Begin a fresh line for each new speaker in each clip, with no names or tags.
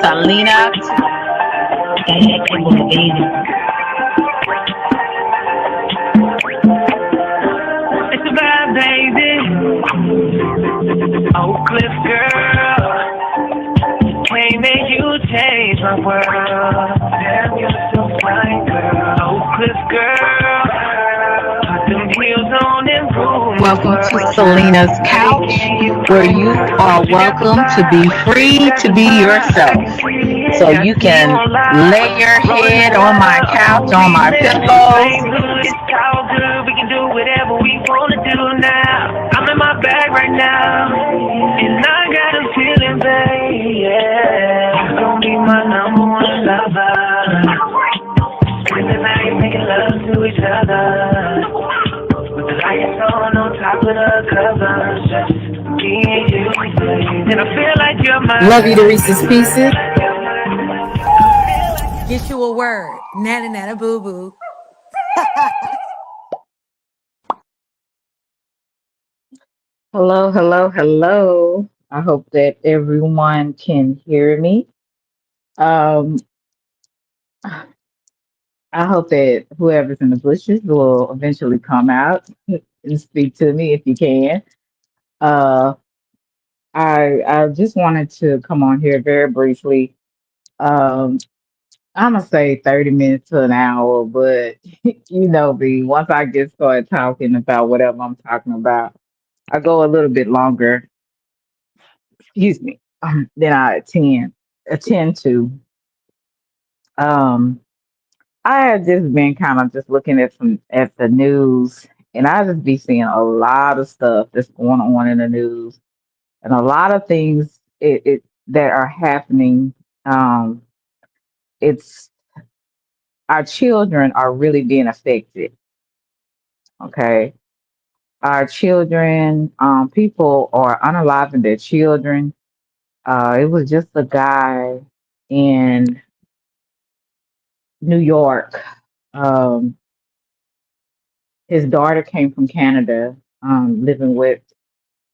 Salina. It's a bad baby. Oak Cliff girl. Can't make you change my world. Damn, you're so fine, girl. Oak Cliff girl. Put them heels on and rule. Welcome to Selena's Couch, where you are welcome to be free to be yourself. So you can lay your head on my couch, on my pillows. We can do whatever we wanna do now. I'm in my bag right now, and I got a feeling, babe. Yeah, you gon' be my number one lover. Spend the night making love to each other, with the lights on top of the covers. Just me and you, babe. And I feel like you're my
Love you to Reese's Pieces.
Get you a word. Nana nana boo boo.
Hello. I hope that everyone can hear me. Um, I hope that whoever's in the bushes will eventually come out and speak to me if you can. Uh, I just wanted to come on here very briefly. Um, I'm gonna say 30 minutes to an hour, but you know me, once I get started talking about whatever I'm talking about, I go a little bit longer, excuse me, than I attend to. Um, I had just been kind of just looking at some at the news, and I just be seeing a lot of stuff that's going on in the news, and a lot of things it that are happening. Um, it's our children are really being affected. Okay, our children, people are unaliving their children. It was just a guy in New York. Um, his daughter came from Canada, living with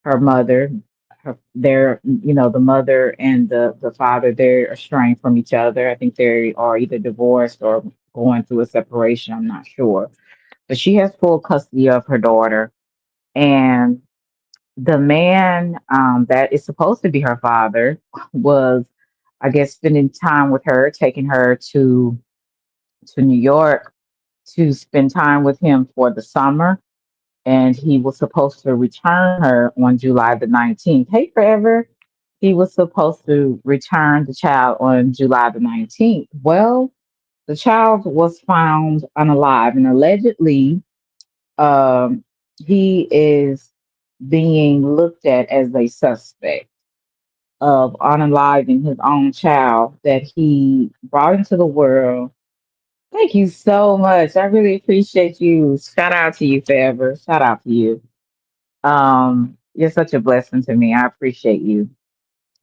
her mother. The mother and the father, they're estranged from each other. I think they are either divorced or going through a separation. I'm not sure. But she has full custody of her daughter. And the man that is supposed to be her father was, I guess, spending time with her, taking her to New York to spend time with him for the summer, and he was supposed to return her on July the 19th. Hey, forever. He was supposed to return the child on July the 19th. Well, the child was found unalive, and allegedly, um, he is being looked at as a suspect of unaliving his own child that he brought into the world. Thank you so much. I really appreciate you. Shout out to you, forever. Shout out to you. You're such a blessing to me. I appreciate you.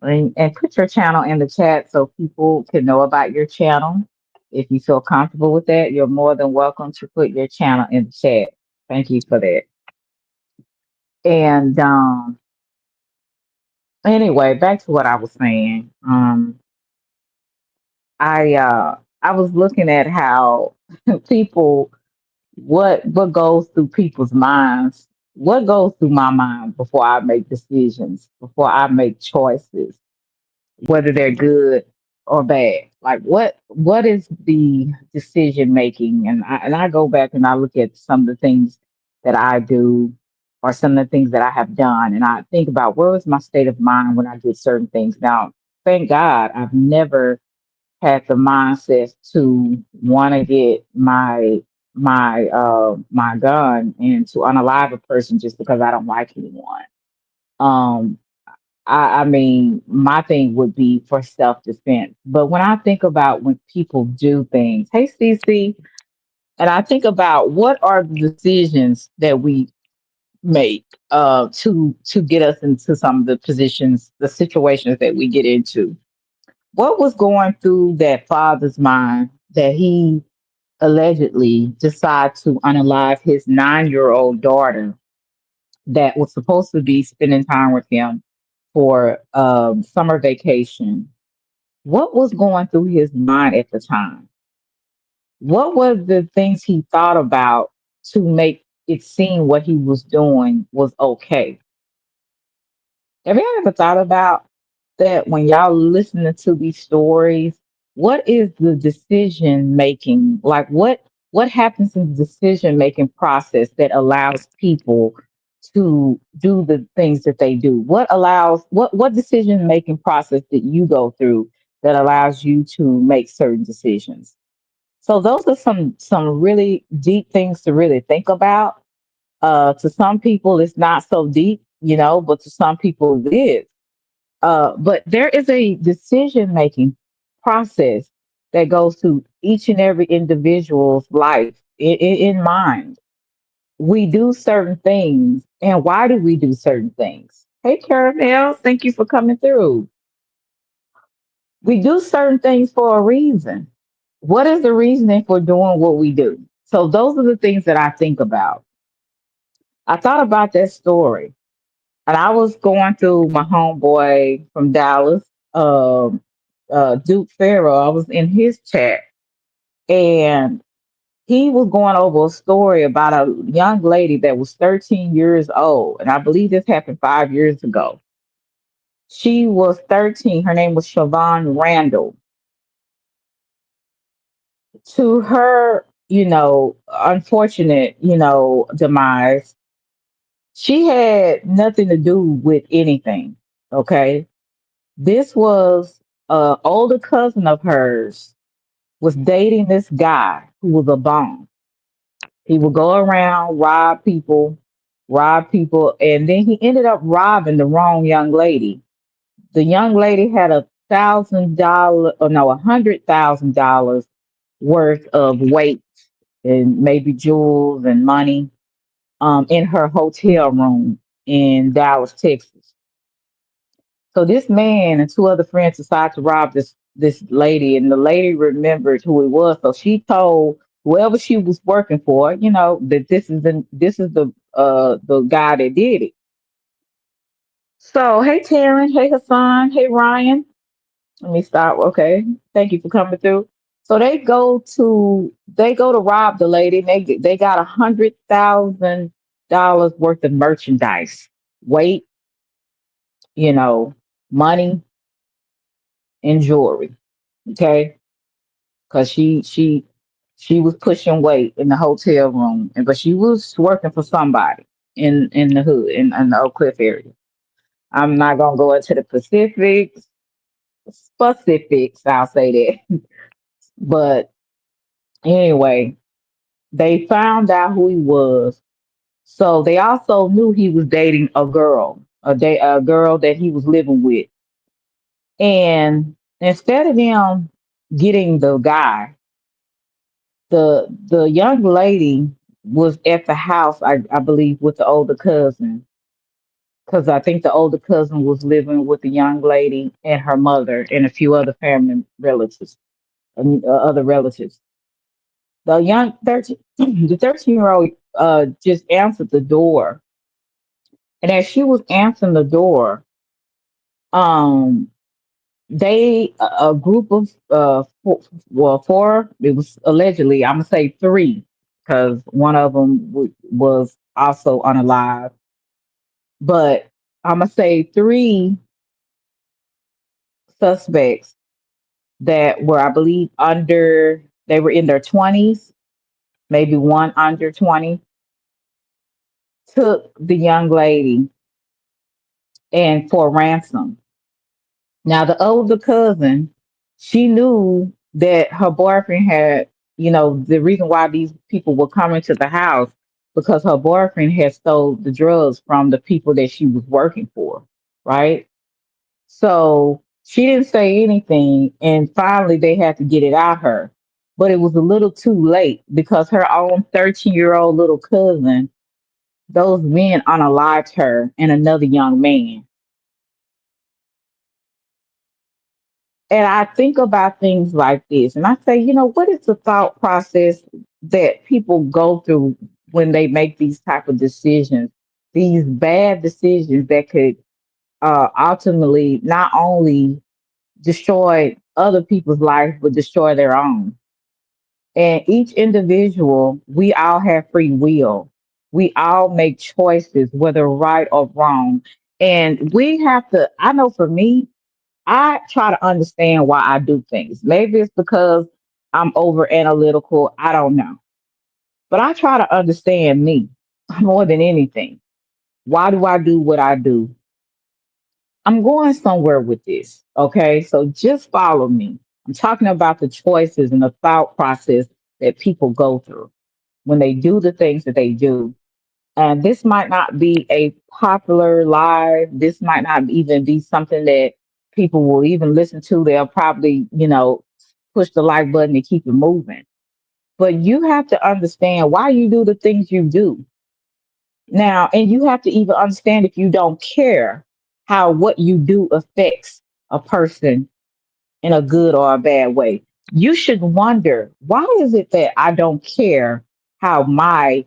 And put your channel in the chat so people can know about your channel. If you feel comfortable with that, you're more than welcome to put your channel in the chat. Thank you for that. And anyway, back to what I was saying. I was looking at how people what goes through people's minds, what goes through my mind before I make decisions, before I make choices, whether they're good or bad. Like what is the decision making? And I go back and I look at some of the things that I do or some of the things that I have done, and I think about where was my state of mind when I did certain things. Now, thank God I've never had the mindset to want to get my gun and to unalive a person just because I don't like anyone. Um, I mean, my thing would be for self defense. But when I think about when people do things, hey CC, and I think about what are the decisions that we make to get us into some of the positions, the situations that we get into. What was going through that father's mind that he allegedly decided to unalive his 9-year old daughter that was supposed to be spending time with him for summer vacation. What was going through his mind at the time? What were the things he thought about to make it seem what he was doing was okay? Have you ever thought about that when y'all listening to these stories? What is the decision making? Like what happens in the decision making process that allows people to do the things that they do? What decision making process did you go through that allows you to make certain decisions? So those are some really deep things to really think about. To some people, it's not so deep, but to some people, it is. But there is a decision making process that goes through each and every individual's life in mind. We do certain things, and why do we do certain things? Hey, Caramel, thank you for coming through. We do certain things for a reason. What is the reasoning for doing what we do? So those are the things that I think about. I thought about that story, and I was going through my homeboy from Dallas, um, Duke Farrell. I was in his chat, and he was going over a story about a young lady that was 13 years old, and I believe this happened 5 years ago. She was 13. Her name was Siobhan Randall. To her, unfortunate, demise, she had nothing to do with anything. Okay. This was a older cousin of hers was dating this guy who was a bum. He would go around, rob people, and then he ended up robbing the wrong young lady. The young lady had $1,000, or no, $100,000 worth of weight and maybe jewels and money in her hotel room in Dallas, Texas. So this man and two other friends decided to rob this lady, and the lady remembered who it was. So she told whoever she was working for, that this is the guy that did it. So hey Taryn, hey Hassan, hey Ryan. Let me stop. Okay, thank you for coming through. So they go to rob the lady. And they got $100,000 worth of merchandise, weight, you know, money and jewelry. Okay, because she was pushing weight in the hotel room, but she was working for somebody in the hood in the Oak Cliff area. I'm not gonna go into the specifics. I'll say that, but anyway, they found out who he was. So they also knew he was dating a girl, a girl that he was living with. And instead of them getting the guy, the young lady was at the house, I believe, with the older cousin, because I think the older cousin was living with the young lady and her mother and a few other family relatives, other relatives. The young 13, the 13-year-old just answered the door, and as she was answering the door, um, a group of four. It was allegedly, I'm gonna say three, because one of them was also unalive. But I'm gonna say three suspects that were, I believe, under. They were in their 20s, maybe one under 20. Took the young lady and for ransom. Now, the older cousin, she knew that her boyfriend had, the reason why these people were coming to the house because her boyfriend had stole the drugs from the people that she was working for, right? So she didn't say anything, and finally they had to get it out her. But it was a little too late because her own 13-year-old little cousin, those men unalived her and another young man. And I think about things like this, and I say, what is the thought process that people go through when they make these type of decisions, these bad decisions that could ultimately not only destroy other people's life but destroy their own. And each individual, we all have free will. We all make choices, whether right or wrong. And we have to, I know for me, I try to understand why I do things. Maybe it's because I'm over analytical. I don't know. But I try to understand me more than anything. Why do I do what I do? I'm going somewhere with this. Okay. So just follow me. I'm talking about the choices and the thought process that people go through when they do the things that they do. And this might not be a popular live. This might not even be something that people will even listen to. They'll probably, push the like button and keep it moving. But you have to understand why you do the things you do now. And you have to even understand if you don't care how what you do affects a person in a good or a bad way. You should wonder, why is it that I don't care how my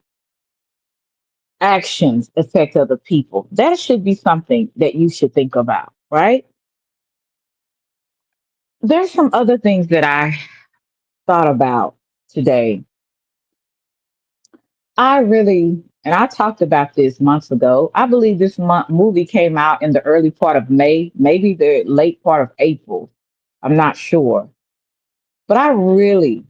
actions affect other people? That should be something that you should think about, right? There's some other things that I thought about today. I really, and I talked about this months ago. I believe this movie came out in the early part of May, maybe the late part of April. I'm not sure. But I really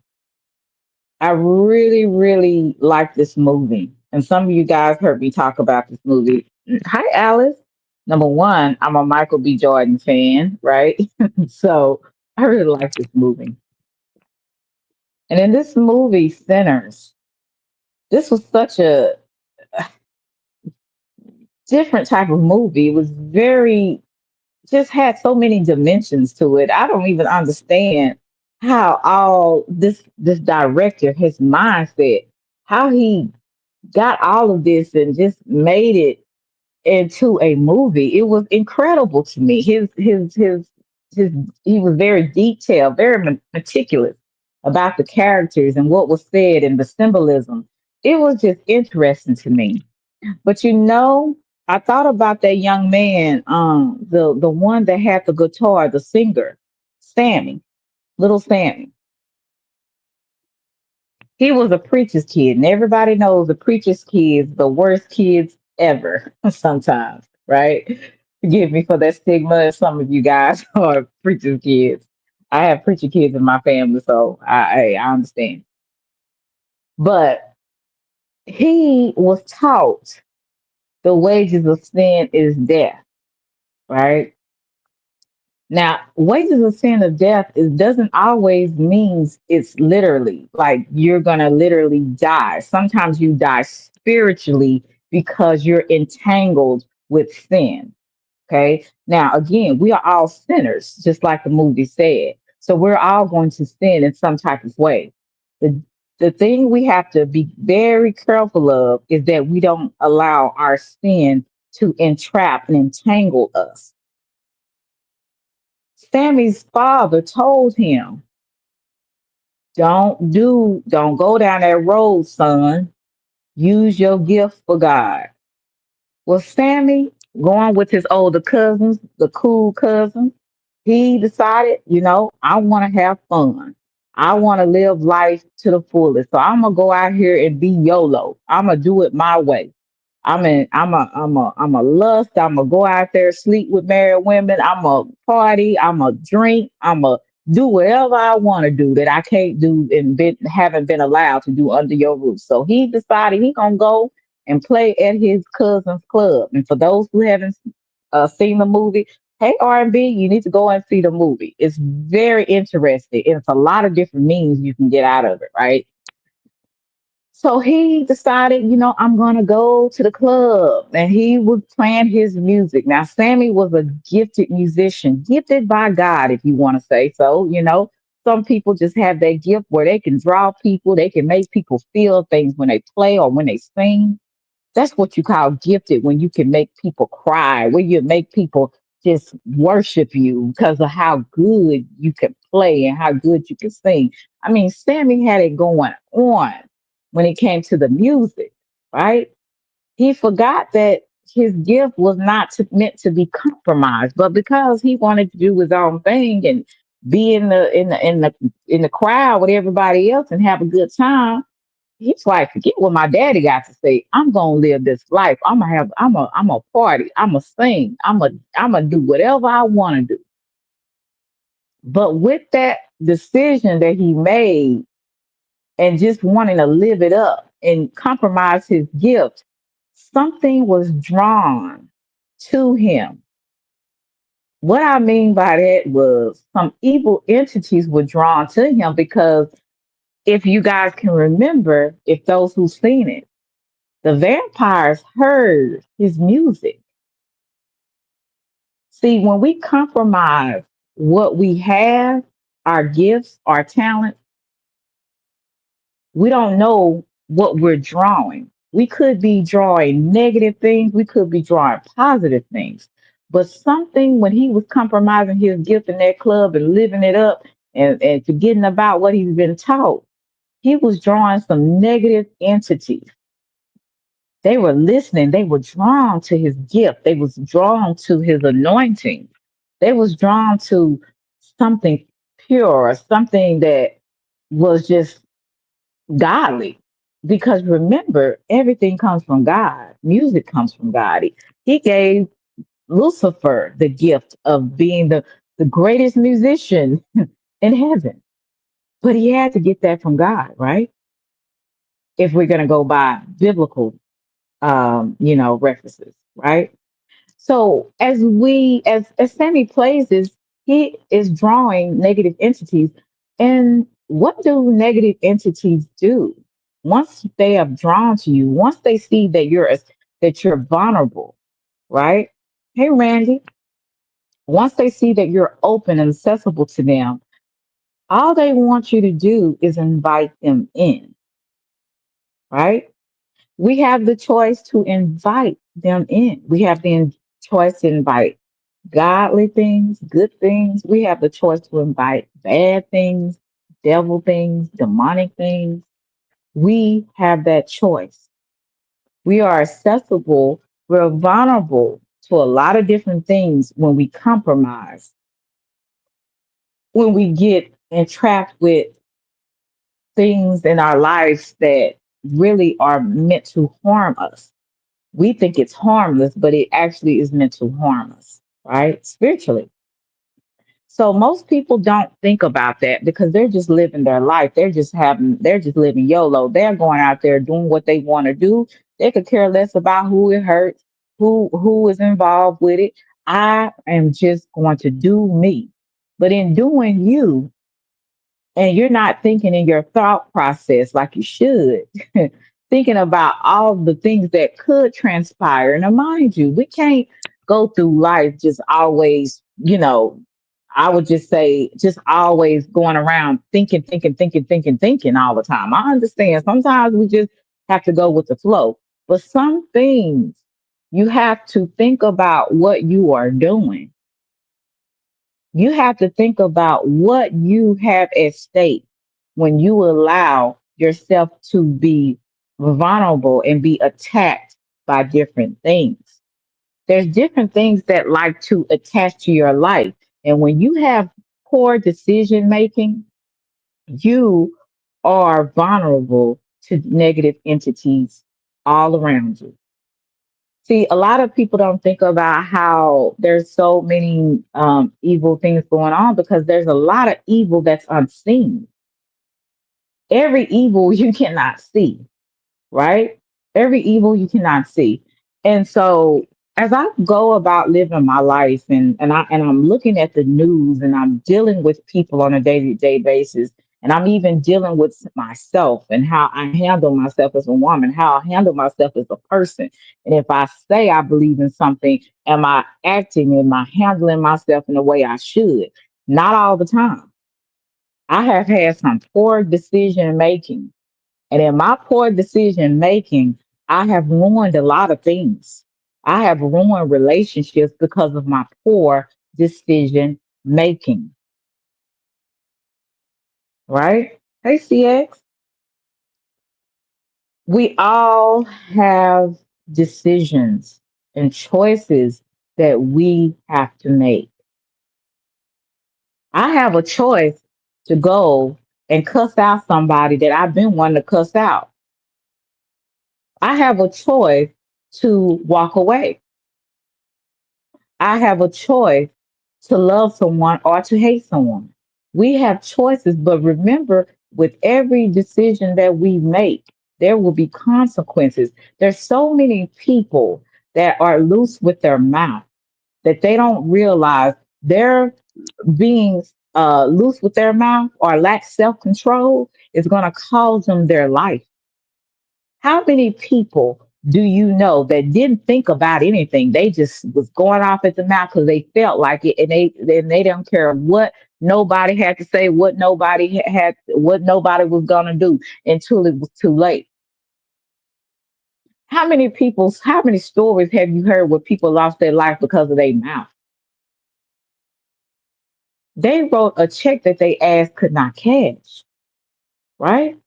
like this movie. And some of you guys heard me talk about this movie. Hi, Alice. Number one, I'm a Michael B. Jordan fan, right? So I really like this movie. And in this movie, Sinners, this was such a different type of movie. It was very, just had so many dimensions to it. I don't even understand how all this director, his mindset, how he got all of this and just made it into a movie. It was incredible to me. His he was very detailed, very meticulous about the characters and what was said and the symbolism. It was just interesting to me. But I thought about that young man, the one that had the guitar, the singer, Sammy, little Sammy. He was a preacher's kid, and everybody knows the preacher's kids, the worst kids ever, sometimes, right? Forgive me for that stigma if some of you guys are preacher's kids. I have preacher kids in my family, so I understand. But he was taught the wages of sin is death, right? Now, wages of sin of death is doesn't always means it's literally like you're gonna literally die. Sometimes you die spiritually because you're entangled with sin. Okay. Now, again, we are all sinners, just like the movie said. So we're all going to sin in some type of way. The the thing we have to be very careful of is that we don't allow our sin to entrap and entangle us. Sammy's father told him, don't go down that road, son. Use your gift for God. Well, Sammy, going with his older cousins, the cool cousins, he decided, I want to have fun. I want to live life to the fullest. So I'm gonna go out here and be YOLO. I'm gonna do it my way. I'm a lust. I'm gonna go out there, sleep with married women. I'm a party. I'm a drink. I'm a do whatever I want to do that I can't do and haven't been allowed to do under your roof. So he decided he gonna go and play at his cousin's club. And for those who haven't seen the movie, hey R&B, you need to go and see the movie. It's very interesting. It's a lot of different meanings you can get out of it, right? So he decided, I'm going to go to the club and he was playing his music. Now, Sammy was a gifted musician, gifted by God, if you want to say so. Some people just have that gift where they can draw people, they can make people feel things when they play or when they sing. That's what you call gifted when you can make people cry, when you make people just worship you because of how good you can play and how good you can sing. I mean, Sammy had it going on when it came to the music, right? He forgot that his gift was not meant to be compromised, but because he wanted to do his own thing and be in the crowd with everybody else and have a good time. He's like, forget what my daddy got to say. I'm gonna live this life. I'm a party. I'm a sing. I'm a do whatever I want to do. But with that decision that he made and just wanting to live it up and compromise his gift, something was drawn to him. What I mean by that was some evil entities were drawn to him because if you guys can remember, if those who've seen it, the vampires heard his music. See, when we compromise what we have, our gifts, our talents, we don't know what we're drawing. We could be drawing negative things, we could be drawing positive things. But something when he was compromising his gift in that club and living it up and forgetting about what he's been taught, he was drawing some negative entities. They were listening, they were drawn to his gift, they was drawn to his anointing, they was drawn to something pure or something that was just godly. Because remember, everything comes from God. Music comes from God. He gave Lucifer the gift of being the greatest musician in heaven. But he had to get that from God, right? If we're going to go by biblical, references, right? So as Sammy plays this, he is drawing negative entities. And what do negative entities do? Once they have drawn to you, once they see that you're vulnerable, right? Hey Randy, once they see that you're open and accessible to them, all they want you to do is invite them in, right? We have the choice to invite them in. We have the choice to invite godly things, good things. We have the choice to invite bad things, devil things, demonic things. We have that choice. We are accessible, we're vulnerable to a lot of different things when we compromise, when we get entrapped with things in our lives that really are meant to harm us. We think it's harmless, but it actually is meant to harm us, right? Spiritually. So most people don't think about that because they're just living their life. They're just living YOLO. They're going out there doing what they want to do. They could care less about who it hurts, who is involved with it. I am just going to do me. But in doing you, and you're not thinking in your thought process like you should, thinking about all the things that could transpire. And mind you, we can't go through life just always, I would just say, just always going around thinking all the time. I understand sometimes we just have to go with the flow, but some things you have to think about what you are doing. You have to think about what you have at stake when you allow yourself to be vulnerable and be attacked by different things. There's different things that like to attach to your life. And when you have poor decision making, you are vulnerable to negative entities all around you. See, a lot of people don't think about how there's so many evil things going on because there's a lot of evil that's unseen. Every evil you cannot see, right? Every evil you cannot see. And so as I go about living my life and I'm looking at the news and I'm dealing with people on a day-to-day basis, and I'm even dealing with myself and how I handle myself as a woman, how I handle myself as a person. And if I say I believe in something, am I handling myself in the way I should? Not all the time. I have had some poor decision making, and in my poor decision making, I have ruined a lot of things. I have ruined relationships because of my poor decision making, right? Hey, CX, we all have decisions and choices that we have to make. I have a choice to go and cuss out somebody that I've been wanting to cuss out. I have a choice to walk away. I have a choice to love someone or to hate someone. We have choices, but remember, with every decision that we make, there will be consequences. There's so many people that are loose with their mouth that they don't realize they're being loose with their mouth or lack self control is going to cause them their life. How many people do you know that didn't think about anything? They just was going off at the mouth because they felt like it, and they don't care what nobody had to say, what nobody had, what nobody was gonna do until it was too late. How many stories have you heard where people lost their life because of their mouth? They wrote a check that they asked could not cash, right?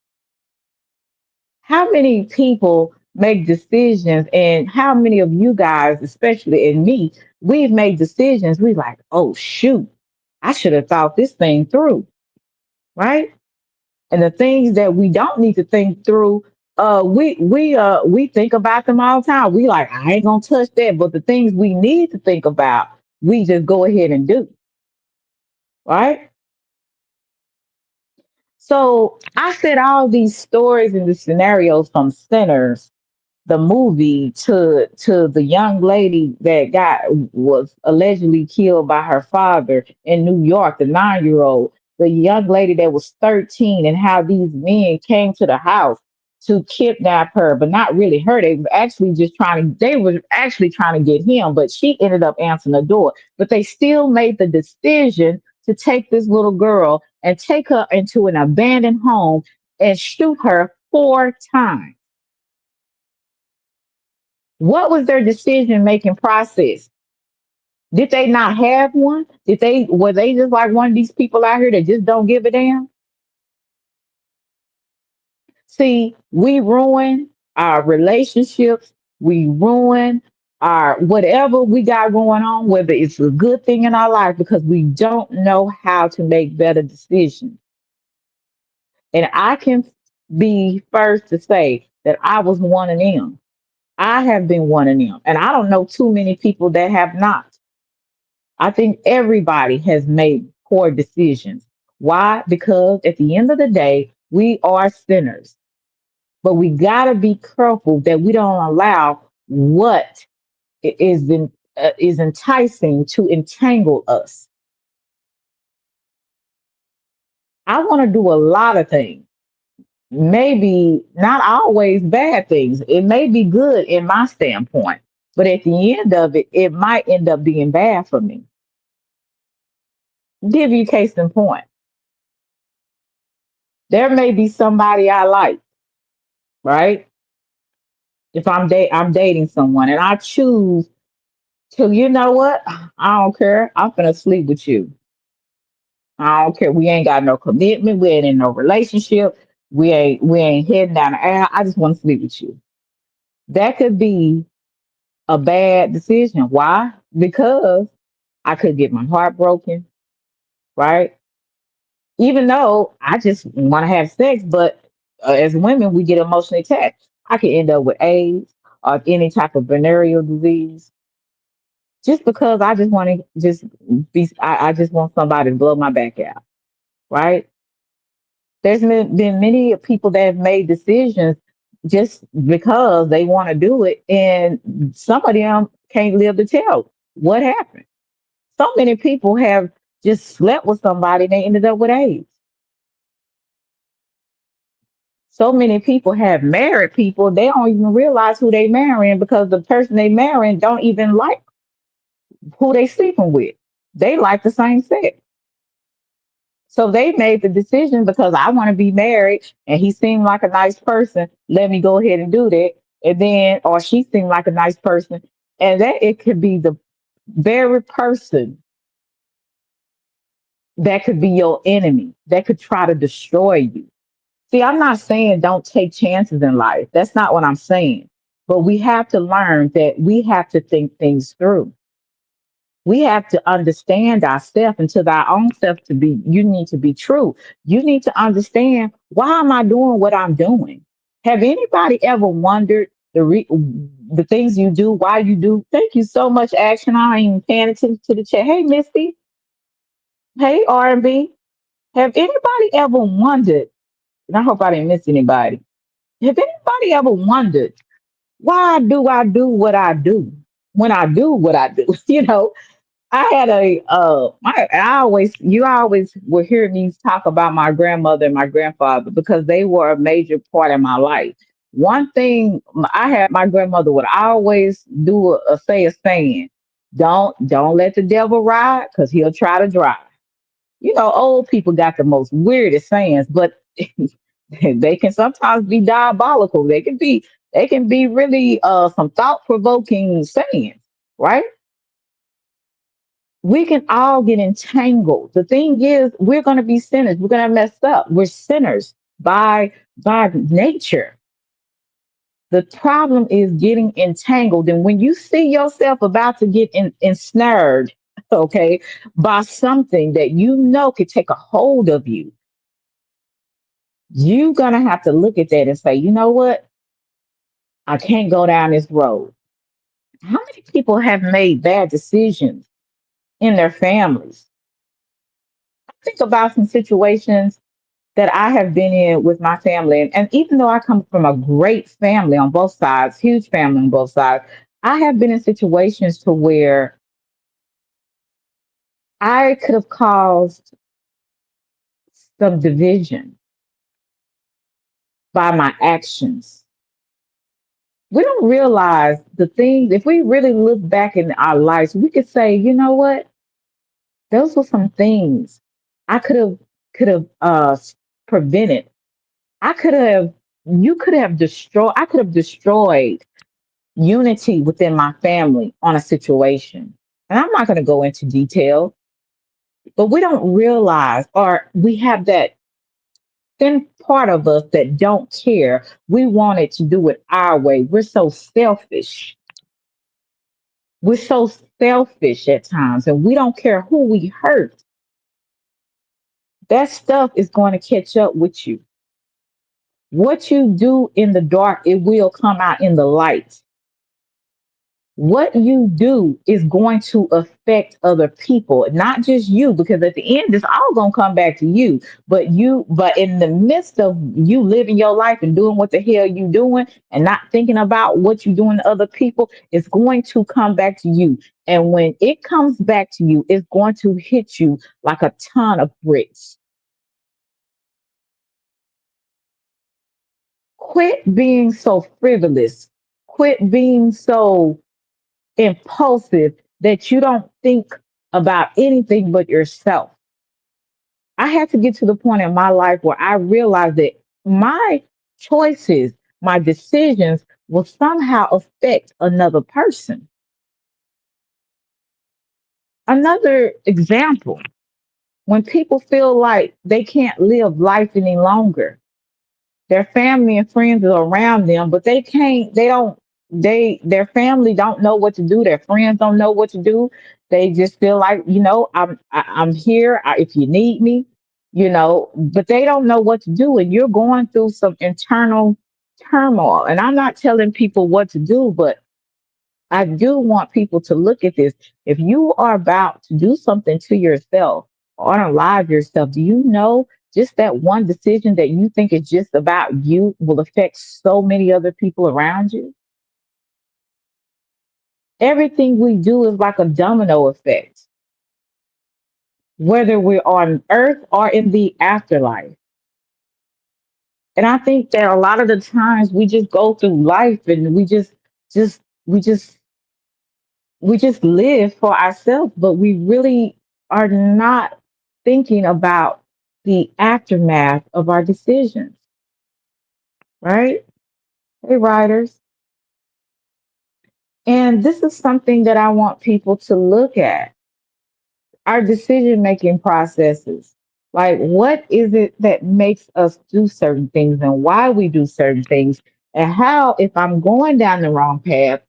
How many people make decisions, and how many of you guys, especially in me, we've made decisions, we like, oh shoot, I should have thought this thing through, right? And the things that we don't need to think through, we think about them all the time. We like, I ain't gonna touch that. But the things we need to think about, we just go ahead and do, right? So I said all these stories and the scenarios from Sinners, the movie, to the young lady that got was allegedly killed by her father in New York, the 9-year old, the young lady that was 13, and how these men came to the house to kidnap her, but not really her. They were actually trying to get him, but she ended up answering the door. But they still made the decision to take this little girl and take her into an abandoned home and shoot her 4 times. What was their decision making process? Did they not have one? Were they just like one of these people out here that just don't give a damn? See, we ruin our relationships, we ruin our whatever we got going on, whether it's a good thing in our life, because we don't know how to make better decisions. And I can be first to say that I was one of them. I have been one of them. And I don't know too many people that have not. I think everybody has made poor decisions. Why? Because at the end of the day, we are sinners. But we got to be careful that we don't allow what is enticing to entangle us. I want to do a lot of things. Maybe not always bad things. It may be good in my standpoint, but at the end of it, it might end up being bad for me. Give you case in point. There may be somebody I like, right? If I'm dating someone and I choose to, you know what? I don't care. I'm gonna sleep with you. I don't care. We ain't got no commitment. We ain't in no relationship. We ain't heading down the aisle. I just want to sleep with you. That could be a bad decision. Why? Because I could get my heart broken, right? Even though I just want to have sex, but as women, we get emotionally attached. I could end up with AIDS or any type of venereal disease just because I just want to I just want somebody to blow my back out, right? There's been many people that have made decisions just because they want to do it, and some of them can't live to tell what happened. So many people have just slept with somebody and they ended up with AIDS. So many people have married people, they don't even realize who they marrying because the person they marrying don't even like who they sleeping with. They like the same sex. So they made the decision because I want to be married and he seemed like a nice person. Let me go ahead and do that. And then, or she seemed like a nice person. And that it could be the very person that could be your enemy, that could try to destroy you. See, I'm not saying don't take chances in life. That's not what I'm saying. But we have to learn that we have to think things through. We have to understand ourselves, and to thy own self to be, you need to be true. You need to understand, why am I doing what I'm doing? Have anybody ever wondered the things you do, why you do? Thank you so much, Action. I ain't even paying attention to the chat. Hey, Misty. Hey, R&B. Have anybody ever wondered, and I hope I didn't miss anybody, have anybody ever wondered, why do I do what I do when I do what I do? I had I always, you always will hear me talk about my grandmother and my grandfather because they were a major part of my life. One thing I had, my grandmother would always do a saying, don't let the devil ride because he'll try to drive. Old people got the most weirdest sayings, but they can sometimes be diabolical. They can be really some thought provoking sayings, right? We can all get entangled. The thing is, we're going to be sinners. We're going to mess up. We're sinners by nature. The problem is getting entangled. And when you see yourself about to get ensnared, okay, by something that you know could take a hold of you, you're going to have to look at that and say, you know what? I can't go down this road. How many people have made bad decisions in their families? Think about some situations that I have been in with my family. And even though I come from a great family on both sides, huge family on both sides, I have been in situations to where I could have caused some division by my actions. We don't realize the things, if we really look back in our lives, we could say, you know what? Those were some things I could have prevented. I could have you could have destroyed I could have destroyed unity within my family on a situation. And I'm not going to go into detail, but we don't realize, or we have that thin part of us that don't care. We wanted to do it our way. We're so selfish. We're so selfish at times, and we don't care who we hurt. That stuff is going to catch up with you. What you do in the dark, it will come out in the light. What you do is going to affect other people, not just you, because at the end, it's all going to come back to you. But in the midst of you living your life and doing what the hell you doing and not thinking about what you're doing to other people, it's going to come back to you. And when it comes back to you, it's going to hit you like a ton of bricks. Quit being so frivolous. Quit being so impulsive that you don't think about anything but yourself. I had to get to the point in my life where I realized that my choices, my decisions will somehow affect another person. Another example, when people feel like they can't live life any longer, their family and friends are around them, but they don't, their family don't know what to do. Their friends don't know what to do. They just feel like, I'm here if you need me, but they don't know what to do. And you're going through some internal turmoil. And I'm not telling people what to do, but I do want people to look at this. If you are about to do something to yourself or unalive yourself, do you know just that one decision that you think is just about you will affect so many other people around you? Everything we do is like a domino effect, whether we're on earth or in the afterlife. And I think that a lot of the times we just go through life and just, we just we just live for ourselves, but we really are not thinking about the aftermath of our decisions, right? Hey, writers. And this is something that I want people to look at, our decision making processes. Like, what is it that makes us do certain things and why we do certain things? And how, if I'm going down the wrong path,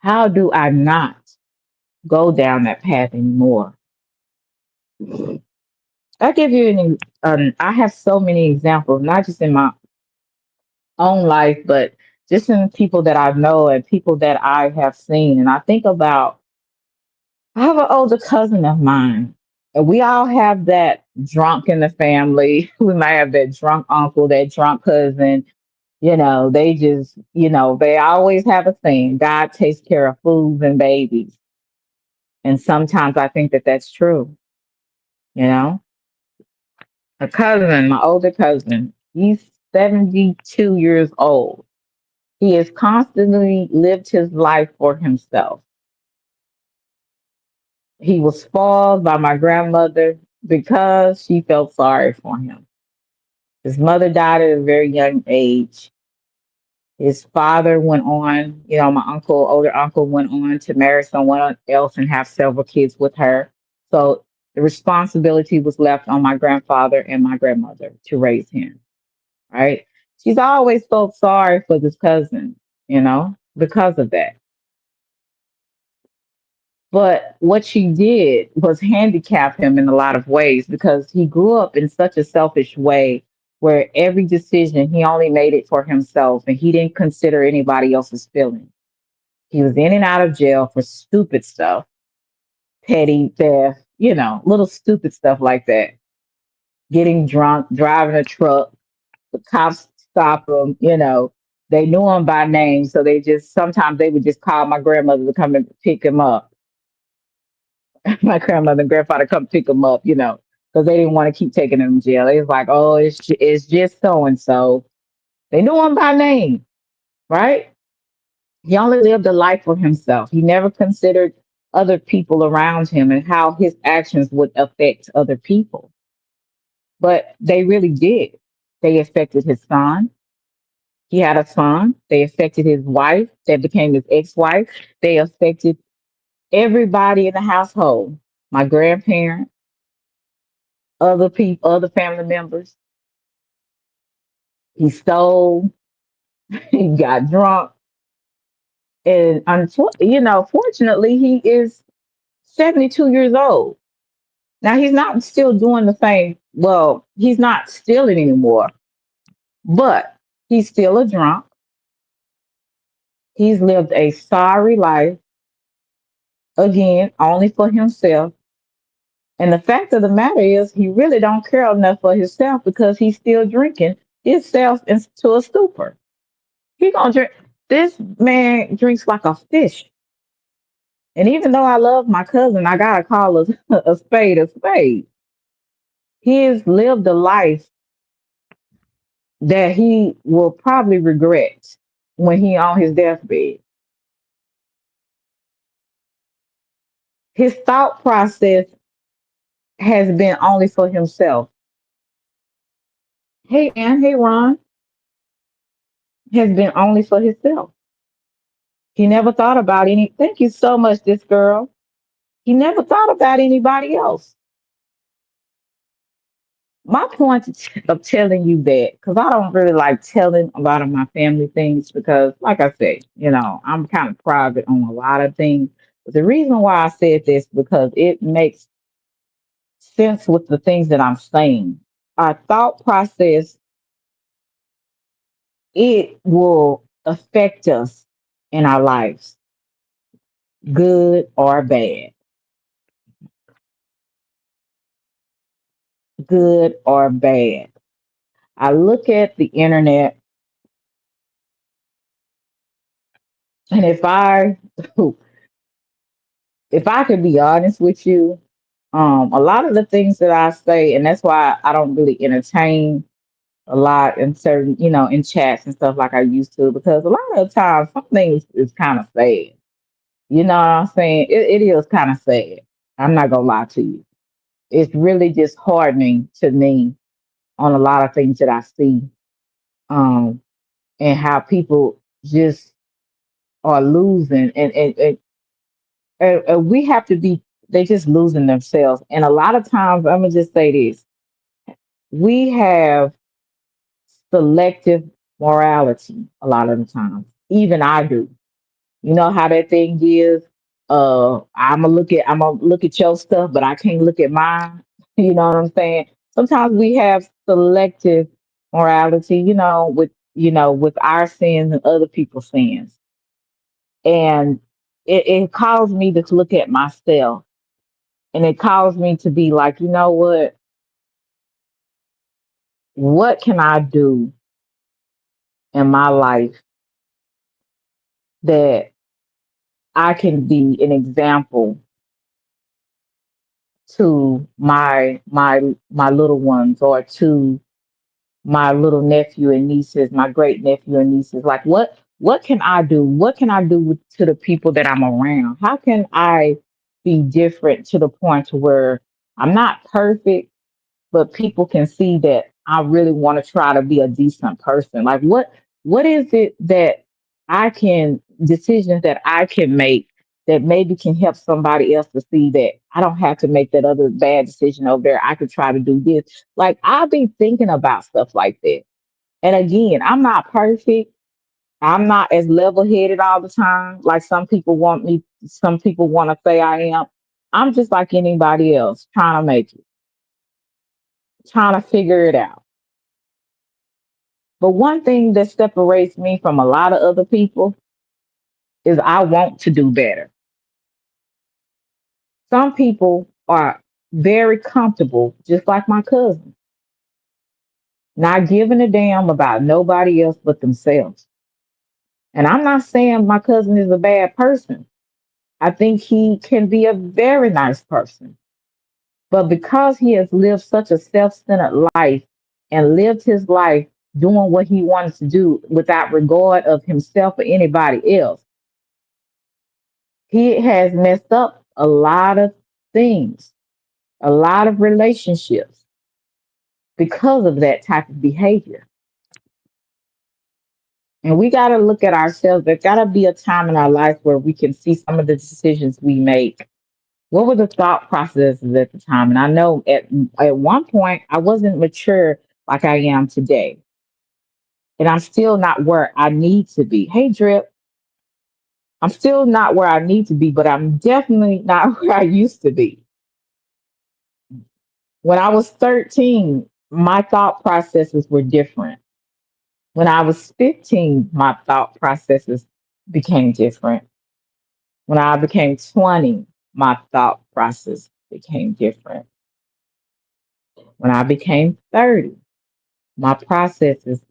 how do I not? go down that path anymore. I give you I have so many examples, not just in my own life, but just in people that I know and people that I have seen. And I think about, I have an older cousin of mine, and we all have that drunk in the family. We might have that drunk uncle, that drunk cousin. They just, they always have a thing. God takes care of fools and babies. And sometimes I think that that's true. You know, a cousin, my older cousin, he's 72 years old. He has constantly lived his life for himself. He was spoiled by my grandmother because she felt sorry for him. His mother died at a very young age. His father went on, my uncle, older uncle, went on to marry someone else and have several kids with her. So the responsibility was left on my grandfather and my grandmother to raise him, right? She's always felt sorry for this cousin, because of that. But what she did was handicap him in a lot of ways because he grew up in such a selfish way where every decision he only made it for himself and he didn't consider anybody else's feelings. He was in and out of jail for stupid stuff, petty theft, little stupid stuff like that. Getting drunk, driving a truck, the cops stop him, they knew him by name, so sometimes they would just call my grandmother to come and pick him up. My grandmother and grandfather come pick him up, because they didn't want to keep taking him to jail. They was like, oh, it's just so and so. They knew him by name, right? He only lived a life for himself. He never considered other people around him and how his actions would affect other people. But they really did. They affected his son. He had a son. They affected his wife that became his ex wife. They affected everybody in the household, my grandparents, other people, other family members. He stole, he got drunk. And fortunately, he is 72 years old. Now he's not still doing the same. Well, he's not stealing anymore, but he's still a drunk. He's lived a sorry life, again, only for himself. And the fact of the matter is, he really don't care enough for himself because he's still drinking himself into a stupor. He gonna drink. This man drinks like a fish. And even though I love my cousin, I gotta call a spade a spade. He has lived a life that he will probably regret when he on his deathbed. His thought process has been only for himself. Hey Ann, hey Ron, has been only for himself. He never thought about any. Thank you so much, this girl. He never thought about anybody else. My point of telling you that, because I don't really like telling a lot of my family things, because, like I said, I'm kind of private on a lot of things. But the reason why I said this because it makes sense with the things that I'm saying. Our thought process, it will affect us in our lives, good or bad, good or bad. I look at the internet, and if I could be honest with you, a lot of the things that I say, and that's why I don't really entertain a lot in certain, in chats and stuff like I used to, because a lot of the times some things is kind of sad. You know what I'm saying? It is kind of sad. I'm not gonna lie to you. It's really disheartening to me on a lot of things that I see, um, and how people just are losing, and we have to be. They just losing themselves, and a lot of times, I'm gonna just say this: we have selective morality a lot of the times. Even I do. You know how that thing is? I'm gonna look at your stuff, but I can't look at mine. You know what I'm saying? Sometimes we have selective morality, with our sins and other people's sins. And it caused me to look at myself, and it caused me to be like, you know what can I do in my life that I can be an example to my little ones, or to my little nephew and nieces, my great nephew and nieces. Like, what can I do? What can I do to the people that I'm around? How can I be different to the point to where I'm not perfect, but people can see that I really want to try to be a decent person. Like, what is it that I can decisions that I can make that maybe can help somebody else to see that I don't have to make that other bad decision over there. I could try to do this. Like, I'll be thinking about stuff like that. And again, I'm not perfect. I'm not as level headed all the time. Like some people want to say I am. I'm just like anybody else, trying to make it, trying to figure it out. But one thing that separates me from a lot of other people is I want to do better. Some people are very comfortable, just like my cousin, not giving a damn about nobody else but themselves. And I'm not saying my cousin is a bad person. I think he can be a very nice person. But because he has lived such a self centered life and lived his life doing what he wanted to do without regard of himself or anybody else, he has messed up a lot of things, a lot of relationships because of that type of behavior. And we got to look at ourselves. There got to be a time in our life where we can see some of the decisions we make. What were the thought processes at the time? And I know at one point I wasn't mature like I am today. And I'm still not where I need to be. Hey, Drip, I'm still not where I need to be, but I'm definitely not where I used to be. When I was 13, my thought processes were different. When I was 15, my thought processes became different. When I became 20, my thought process became different. When I became 30, my processes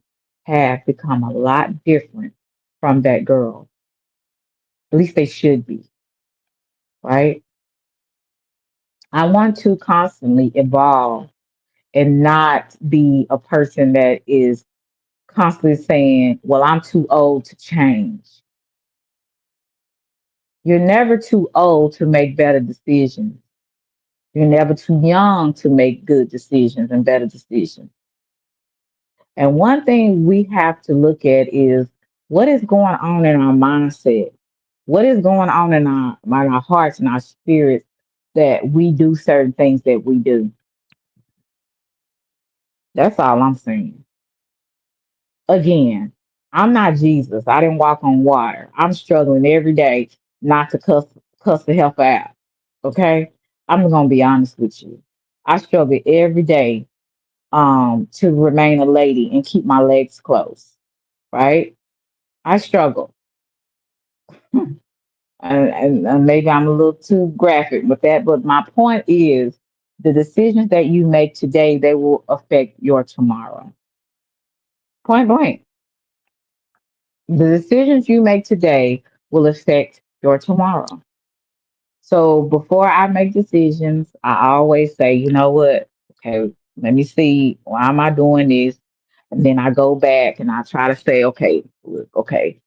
have become a lot different from that girl. At least they should be, right? I want to constantly evolve and not be a person that is constantly saying, well, I'm too old to change. You're never too old to make better decisions. You're never too young to make good decisions and better decisions. And one thing we have to look at is what is going on in our mindset? What is going on in our hearts and our spirits that we do certain things that we do? That's all I'm saying. Again, I'm not Jesus. I didn't walk on water. I'm struggling every day not to cuss the help out. Okay? I'm gonna be honest with you. I struggle every day to remain a lady and keep my legs closed. Right? I struggle. And maybe I'm a little too graphic with that, but my point is the decisions that you make today, they will affect your tomorrow. Point blank. The decisions you make today will affect your tomorrow. So before I make decisions, I always say, you know what? Okay, let me see. Why am I doing this? And then I go back and I try to say, okay, look, okay,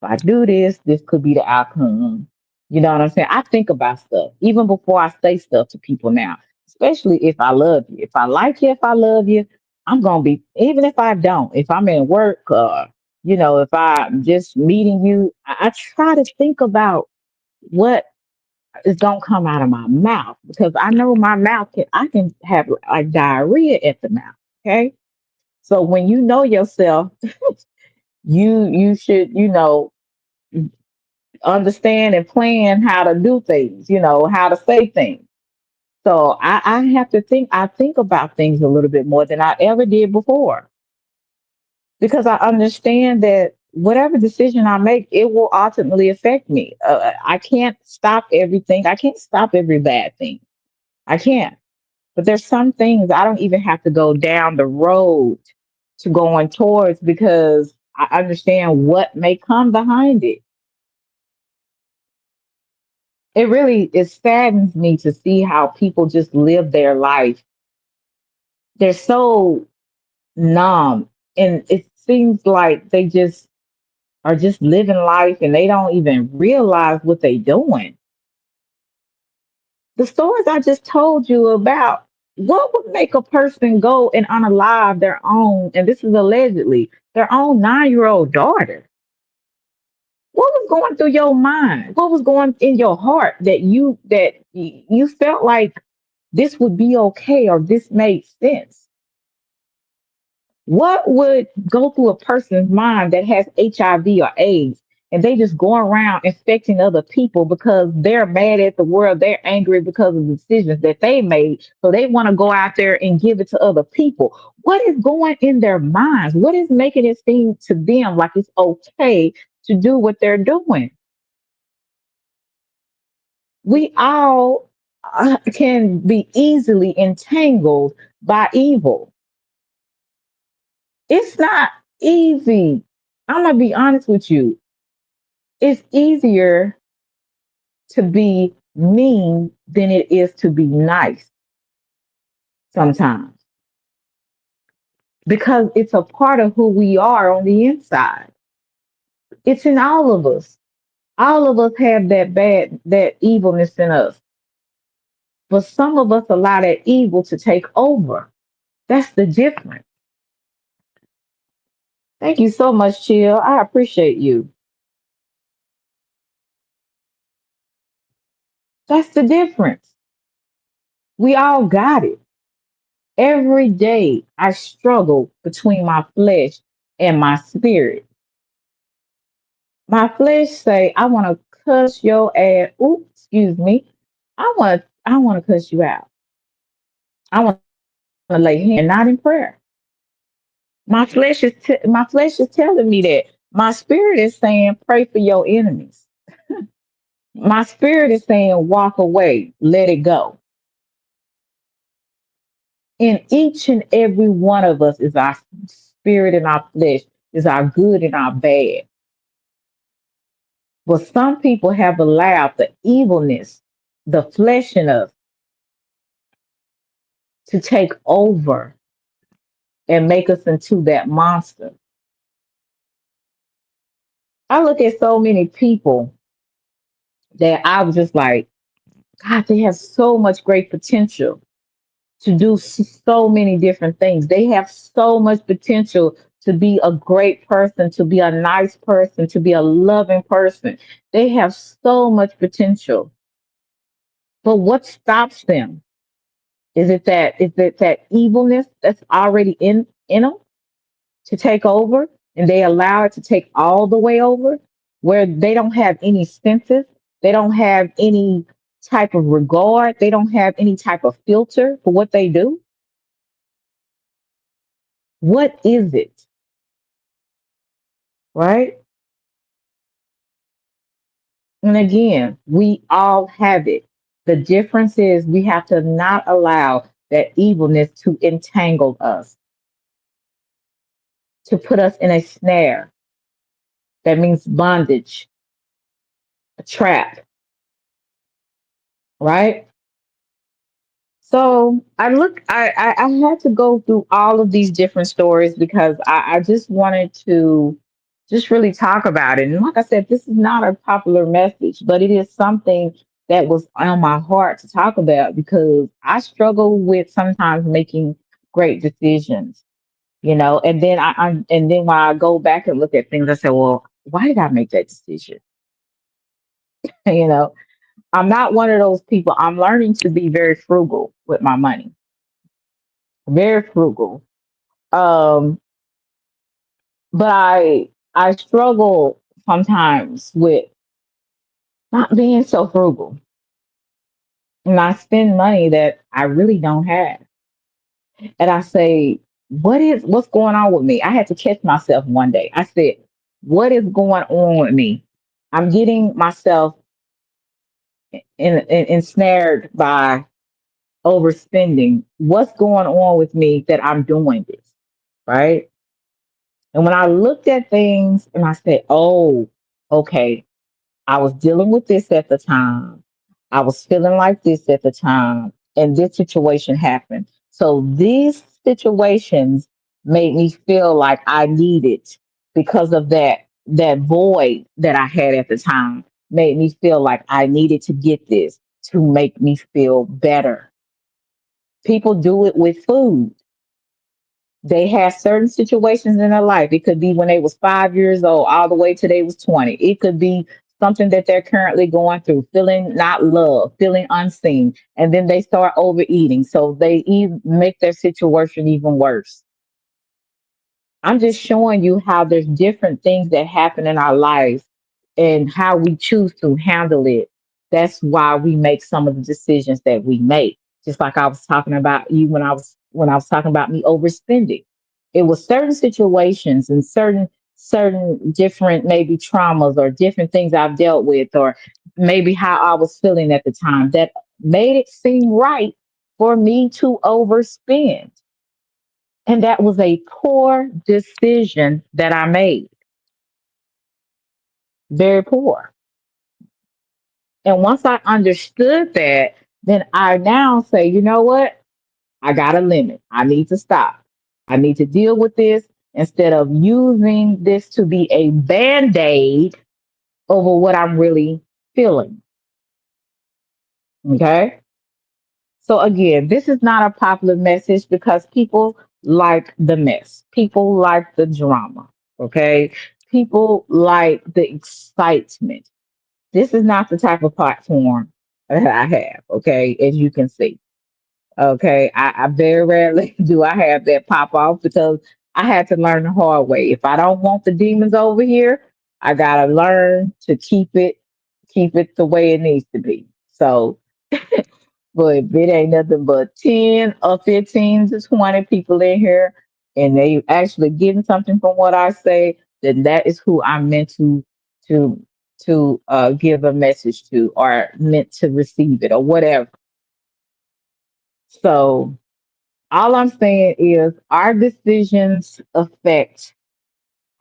if I do this, this could be the outcome. You know what I'm saying? I think about stuff even before I say stuff to people now, especially if I love you. If I like you, if I love you, I'm going to be, even if I don't, if I'm in work, if I'm just meeting you, I try to think about what is going to come out of my mouth because I know my mouth I can have like diarrhea at the mouth. Okay. So when you know yourself, you should, understand and plan how to do things, how to say things. So I have to think, I think about things a little bit more than I ever did before because I understand that whatever decision I make, it will ultimately affect me. I can't stop everything. I can't stop every bad thing. I can't. But there's some things I don't even have to go down the road to going towards because I understand what may come behind it. It really it saddens me to see how people just live their life. They're so numb, and it seems like they just are just living life and they don't even realize what they're doing. The stories I just told you about, what would make a person go and unalive their own, and this is allegedly their own 9-year-old daughter? What was going through your mind? What was going in your heart that you felt like this would be okay or this made sense? What would go through a person's mind that has HIV or AIDS and they just go around infecting other people because they're mad at the world, they're angry because of the decisions that they made, so they want to go out there and give it to other people? What is going in their minds? What is making it seem to them like it's okay to do what they're doing? We all can be easily entangled by evil. It's not easy. I'm gonna be honest with you. It's easier to be mean than it is to be nice sometimes because it's a part of who we are on the inside. It's in all of us. All of us have that evilness in us. But some of us allow that evil to take over. That's the difference. Thank you so much, Chill. I appreciate you. That's the difference. We all got it. Every day I struggle between my flesh and my spirit. My flesh say, I want to cuss your ass. Oops, excuse me. I want to cuss you out. I want to lay hands not in prayer. My flesh is telling me that. My spirit is saying, pray for your enemies. My spirit is saying, walk away, let it go. In each and every one of us is our spirit and our flesh, is our good and our bad. But some people have allowed the evilness, the flesh in us, to take over and make us into that monster. I look at so many people that I was just like, God, they have so much great potential to do so many different things. They have so much potential to be a great person, to be a nice person, to be a loving person. They have so much potential. But what stops them? Is it that evilness that's already in them to take over, and they allow it to take all the way over, where they don't have any senses, they don't have any type of regard, they don't have any type of filter for what they do? What is it, right? And again, we all have it. The difference is we have to not allow that evilness to entangle us, to put us in a snare. That means bondage, a trap, right? So I had to go through all of these different stories because I just wanted to just really talk about it. And like I said, this is not a popular message, but it is something that was on my heart to talk about because I struggle with sometimes making great decisions, and then and then when I go back and look at things, I say, well, why did I make that decision? you know, I'm not one of those people. I'm learning to be very frugal with my money, very frugal. Um, but I struggle sometimes with. not being so frugal. And I spend money that I really don't have. And I say, what's going on with me? I had to catch myself one day. I said, what is going on with me? I'm getting myself ensnared by overspending. What's going on with me that I'm doing this? Right. And when I looked at things and I said, oh, okay, I was dealing with this at the time. I was feeling like this at the time, and this situation happened. So these situations made me feel like I needed, because of that void that I had at the time, made me feel like I needed to get this to make me feel better. People do it with food. They have certain situations in their life. It could be when they was 5 years old, all the way to they was 20. It could be something that they're currently going through, feeling not loved, feeling unseen, and then they start overeating. So they even make their situation even worse. I'm just showing you how there's different things that happen in our lives and how we choose to handle it. That's why we make some of the decisions that we make. Just like I was talking about you when I was talking about me overspending. It was certain situations and certain different maybe traumas or different things I've dealt with, or maybe how I was feeling at the time, that made it seem right for me to overspend. And that was a poor decision that I made. Very poor. And once I understood that, then I now say, you know what? I got a limit. I need to stop. I need to deal with this instead of using this to be a band aid over what I'm really feeling. Okay. So, again, this is not a popular message because people like the mess, people like the drama. Okay. People like the excitement. This is not the type of platform that I have, okay, as you can see. Okay. I very rarely do I have that pop off because I had to learn the hard way. If I don't want the demons over here, I gotta learn to keep it the way it needs to be. So, but if it ain't nothing but 10 or 15 to 20 people in here and they actually getting something from what I say, then that is who I'm meant to give a message to, or meant to receive it, or whatever. So all I'm saying is our decisions affect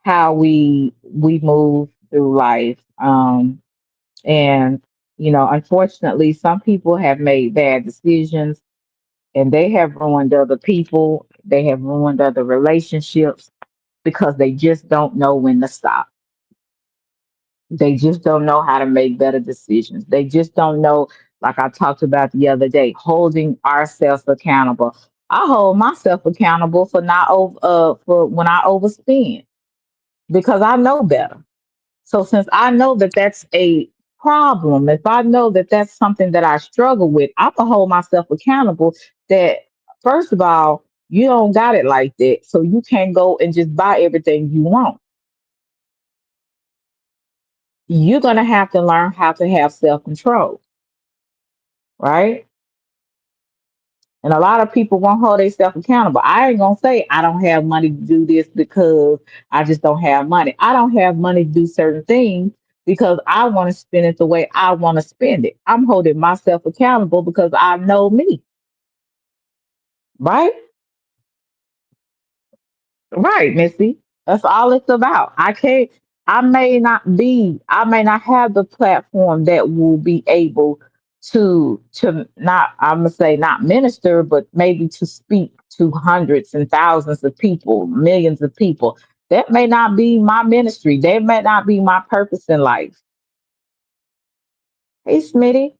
how we move through life. And unfortunately, some people have made bad decisions and they have ruined other people. They have ruined other relationships because they just don't know when to stop. They just don't know how to make better decisions. They just don't know, like I talked about the other day, holding ourselves accountable. I hold myself accountable for not over for when I overspend because I know better. So since I know that that's a problem, if I know that that's something that I struggle with, I can hold myself accountable that first of all, you don't got it like that. So you can't go and just buy everything you want. You're gonna have to learn how to have self-control, right? And a lot of people won't hold themselves accountable. I ain't gonna say I don't have money to do this because I just don't have money. I don't have money to do certain things because I want to spend it the way I want to spend it. I'm holding myself accountable because I know me, right? Right, Missy. That's all it's about. I may not have the platform that will be able to not, I'm gonna say not minister, but maybe to speak to hundreds and thousands of people, millions of people. That may not be my ministry. That may not be my purpose in life. Hey, Smitty.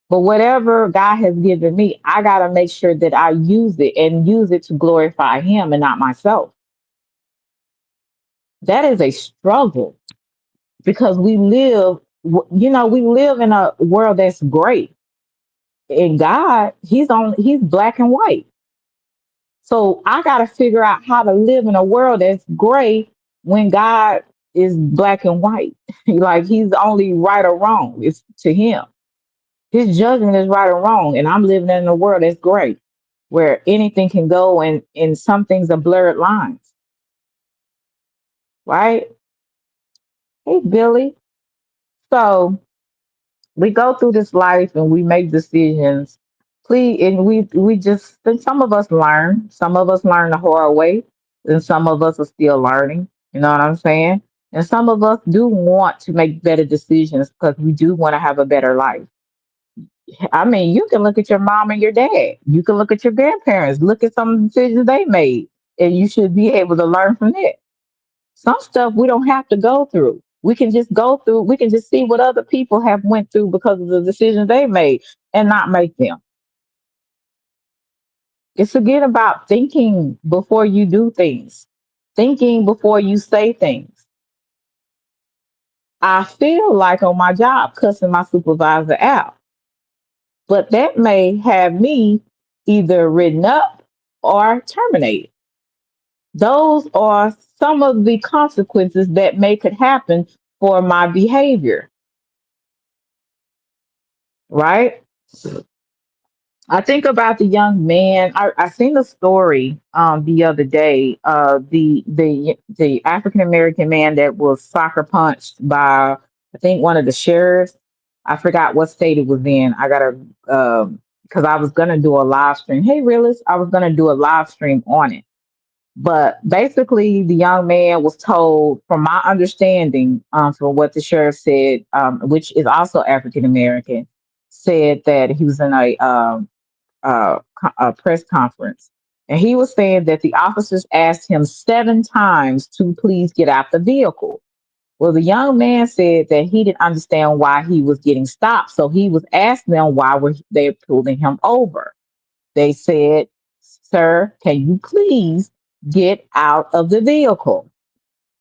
But whatever God has given me, I gotta make sure that I use it and use it to glorify Him and not myself. That is a struggle because we live in a world that's great. And God, he's black and white. So I got to figure out how to live in a world that's gray when God is black and white. Like he's only right or wrong. It's to him. His judgment is right or wrong. And I'm living in a world that's great, where anything can go and some things are blurred lines, right? Hey Billy. So we go through this life and we make decisions. Please, and we just and some of us learn. Some of us learn the hard way, and some of us are still learning. You know what I'm saying? And some of us do want to make better decisions because we do want to have a better life. I mean, you can look at your mom and your dad. You can look at your grandparents. Look at some of the decisions they made, and you should be able to learn from that. Some stuff we don't have to go through. We can just go through. We can just see what other people have went through because of the decisions they made, and not make them. It's again about thinking before you do things, thinking before you say things. I feel like on my job cussing my supervisor out, but that may have me either written up or terminated. Those are some of the consequences that may could happen for my behavior, right? I think about the young man. I seen a story the other day. The African American man that was soccer punched by I think one of the sheriffs. I forgot what state it was in. I gotta because I was gonna do a live stream. Hey, realist, I was gonna do a live stream on it. But basically, the young man was told, from my understanding, from what the sheriff said, which is also African American, said that he was in a press conference. And he was saying that the officers asked him 7 times to please get out the vehicle. Well, the young man said that he didn't understand why he was getting stopped. So he was asking them why were they pulling him over. They said, "Sir, can you please get out of the vehicle?"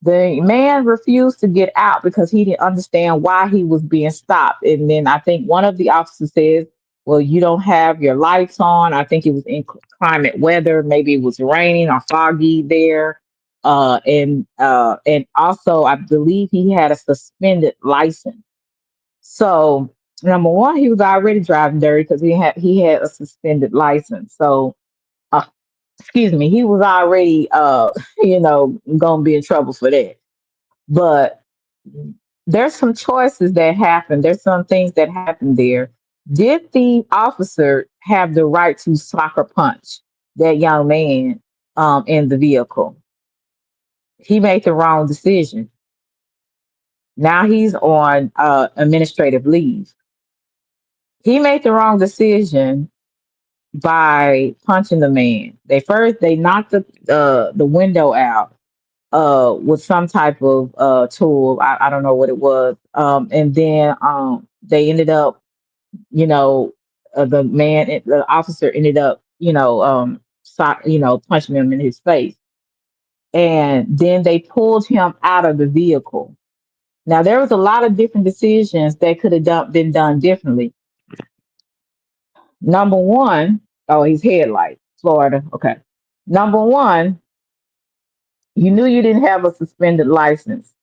The man refused to get out because he didn't understand why he was being stopped. And then I think one of the officers says, "Well, you don't have your lights on." I think it was in climate weather. Maybe it was raining or foggy there. And also, I believe he had a suspended license. So, number one, he was already driving dirty because he had a suspended license. So, uh, excuse me, he was already gonna be in trouble for that. But there's some choices that happen. There's some things that happen there. Did the officer have the right to soccer punch that young man in the vehicle? He made the wrong decision. Now he's on administrative leave. He made the wrong decision by punching the man. They knocked the window out with some type of tool. I don't know what it was. And then they ended up, you know, the officer ended up, punching him in his face. And then they pulled him out of the vehicle. Now there was a lot of different decisions that could have been done differently. Number one, oh, he's headlight, Florida. Okay. Number one, you knew you didn't have a suspended license.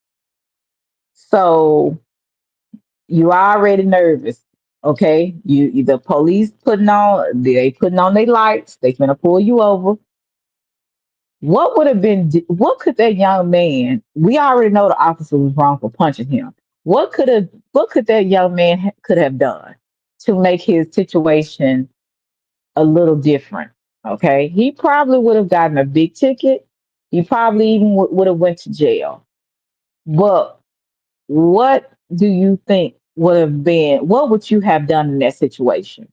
So you already nervous. Okay. The police putting on their lights, they gonna pull you over. What could that young man, we already know the officer was wrong for punching him. What could that young man could have done to make his situation a little different? Okay. He probably would have gotten a big ticket. He probably even would have went to jail. But what do you think would have been, what would you have done in that situation?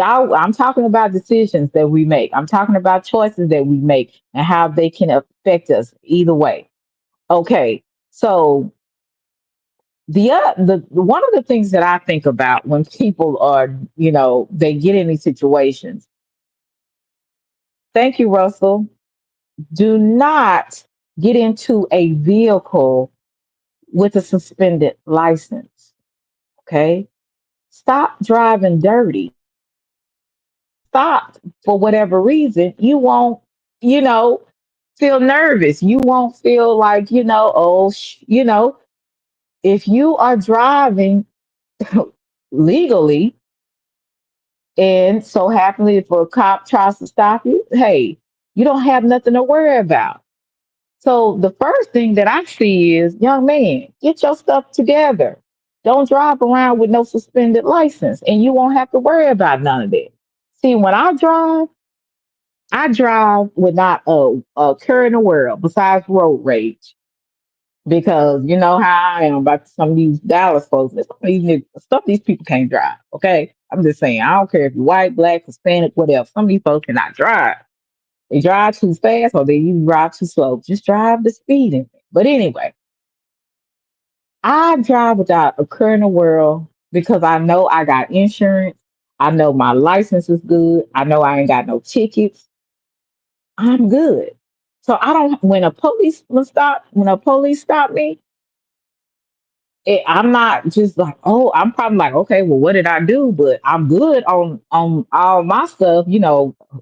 I'm talking about decisions that we make. I'm talking about choices that we make and how they can affect us either way. Okay. So the one of the things that I think about when people are, they get in these situations. Thank you, Russell. Do not get into a vehicle with a suspended license. Okay. Stop driving dirty. Stopped for whatever reason, you won't, you know, feel nervous. You won't feel like, oh, if you are driving legally and so happily if a cop tries to stop you, hey, you don't have nothing to worry about. So the first thing that I see is, young man, get your stuff together. Don't drive around with no suspended license, and you won't have to worry about none of that. See, when I drive with not a care in the world besides road rage. Because you know how I am about some of these Dallas folks. Some of stuff these people can't drive. Okay, I'm just saying. I don't care if you're white, black, Hispanic, whatever. Some of these folks cannot drive. They drive too fast or they even drive too slow. Just drive the speed limit. But anyway, I drive without a care in the world because I know I got insurance. I know my license is good. I know I ain't got no tickets. I'm good. So I don't. When a police stop me, I'm not just like, oh, I'm probably like, okay, well, what did I do? But I'm good on all my stuff.